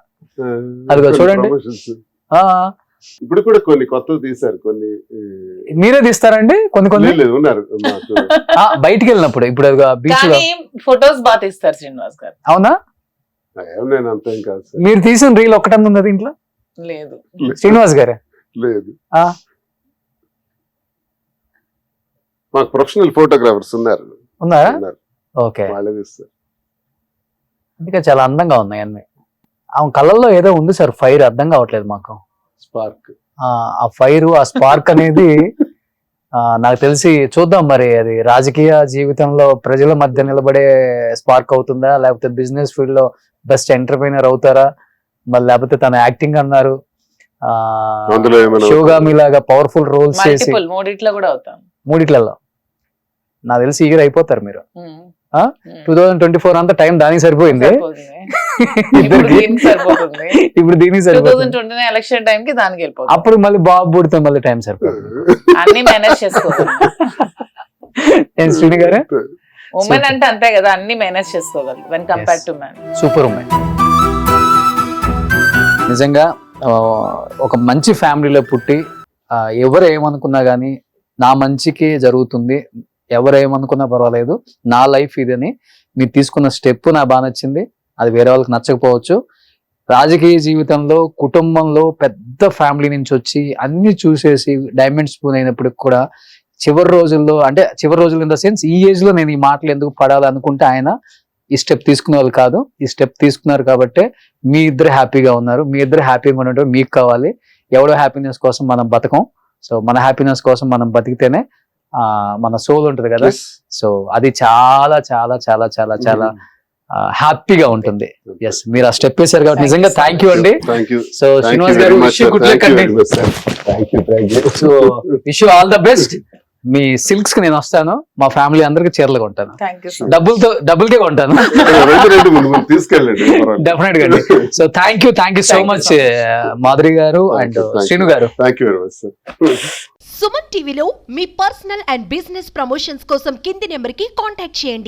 S2: అదిగో చూడండి.
S8: ఇప్పుడు కూడా కొన్ని కొత్తవి తీసారు, కొన్ని
S2: మీరే తీస్తారండి? కొన్ని
S8: ఉన్నారు
S2: బయటికి వెళ్ళినప్పుడు. ఇప్పుడు బీచ్ లో
S3: ఫొటోస్ బాగా తీస్తారు శ్రీనివాస్ గారు.
S2: అవునా?
S8: నేను అంతేం కాదు.
S2: మీరు తీసిన రీల్ ఒక్కటన్నా ఉన్నది ఇంట్లో?
S3: లేదు.
S2: శ్రీనివాస్ గారే
S8: లేదు. మాకు ప్రొఫెషనల్ ఫోటోగ్రాఫర్స్
S2: ఉన్నారా? ఓకే. అందుకే చాలా అందంగా ఉన్నాయి అన్ని. ఆమె కళ్ళల్లో ఏదో ఉంది సార్, ఫైర్. అర్థం కావట్లేదు మాకు.
S8: స్పార్క్.
S2: ఆ ఫైర్, ఆ స్పార్క్ అనేది నాకు తెలిసి చూద్దాం మరి. అది రాజకీయ జీవితంలో ప్రజల మధ్య నిలబడే స్పార్క్ అవుతుందా, లేకపోతే బిజినెస్ ఫీల్డ్ లో బెస్ట్ ఎంటర్ప్రైనర్ అవుతారా, మరి లేకపోతే తన యాక్టింగ్ అన్నారు షోగామి లాగా పవర్ఫుల్ రోల్స్ చేసి మూడిట్లలో నాకు తెలిసి ఈగర్ అయిపోతారు మీరు. 2024 అంతా టైం దానికి సరిపోయింది. ఇప్పుడు దీనికి సరిపోతుంది.
S3: ఎలక్షన్ టైం కి దానికి వెళ్ళిపోతుంది.
S2: అప్పుడు మళ్ళీ బాబు పుడితే మళ్ళీ టైం సరిపోతుంది.
S3: అన్ని మేనేజ్ చేసుకోవాలి.
S2: శ్రీని గారు
S3: ఉమెన్ అంటే అంతే కదా, అన్ని మేనేజ్ చేసుకోగలరు when compare to man.
S2: Super women. నిజంగా ఒక మంచి ఫ్యామిలీలో పుట్టి ఎవరు ఏమనుకున్నా గానీ నా మంచికి జరుగుతుంది, ఎవరు ఏమనుకున్నా పర్వాలేదు, నా లైఫ్ ఇదని మీరు తీసుకున్న స్టెప్ నాకు బాగా నచ్చింది. అది వేరే వాళ్ళకి నచ్చకపోవచ్చు. రాజకీయ జీవితంలో కుటుంబంలో పెద్ద ఫ్యామిలీ నుంచి వచ్చి అన్ని చూసేసి డైమండ్ స్పూన్ అయినప్పటికి కూడా చివరి రోజుల్లో, అంటే చివరి రోజులు ఇన్ ద సెన్స్ ఈ ఏజ్ లో నేను ఈ మాటలు ఎందుకు పడాలనుకుంటే ఆయన ఈ స్టెప్ తీసుకునే వాళ్ళు కాదు. ఈ స్టెప్ తీసుకున్నారు కాబట్టి మీ ఇద్దరు హ్యాపీగా ఉన్నారు. మీ ఇద్దరు హ్యాపీగా ఉండటం మీకు కావాలి. ఎవడో హ్యాపీనెస్ కోసం మనం బతకం. సో మన హ్యాపీనెస్ కోసం మనం బతికితేనే మన సోల్ ఉంటది కదా. సో అది చాలా చాలా చాలా చాలా చాలా హ్యాపీగా ఉంటుంది. ఎస్, మీరు ఆ స్టెప్ వేసారు కాబట్టి నిజంగా థ్యాంక్ యూ అండి. సో శ్రీనివాస్ గారు, so wish you all the best. Me silks కి నేను వస్తాను, మా ఫ్యామిలీ అందరికి చీరలు కొంటాను,
S3: థ్యాంక్ యూ సో
S2: డబ్బుల్కే కొంటాను.
S8: తీసుకెళ్ళండి
S2: డెఫినెట్ గా. So thank you so much Madhuri గారు అండ్ శ్రీను గారు.
S8: Thank you very much sir.
S10: Suman టీవీలో మీ పర్సనల్ అండ్ బిజినెస్ ప్రమోషన్స్ కోసం కింది నెంబర్కి కాంటాక్ట్ చేయండి.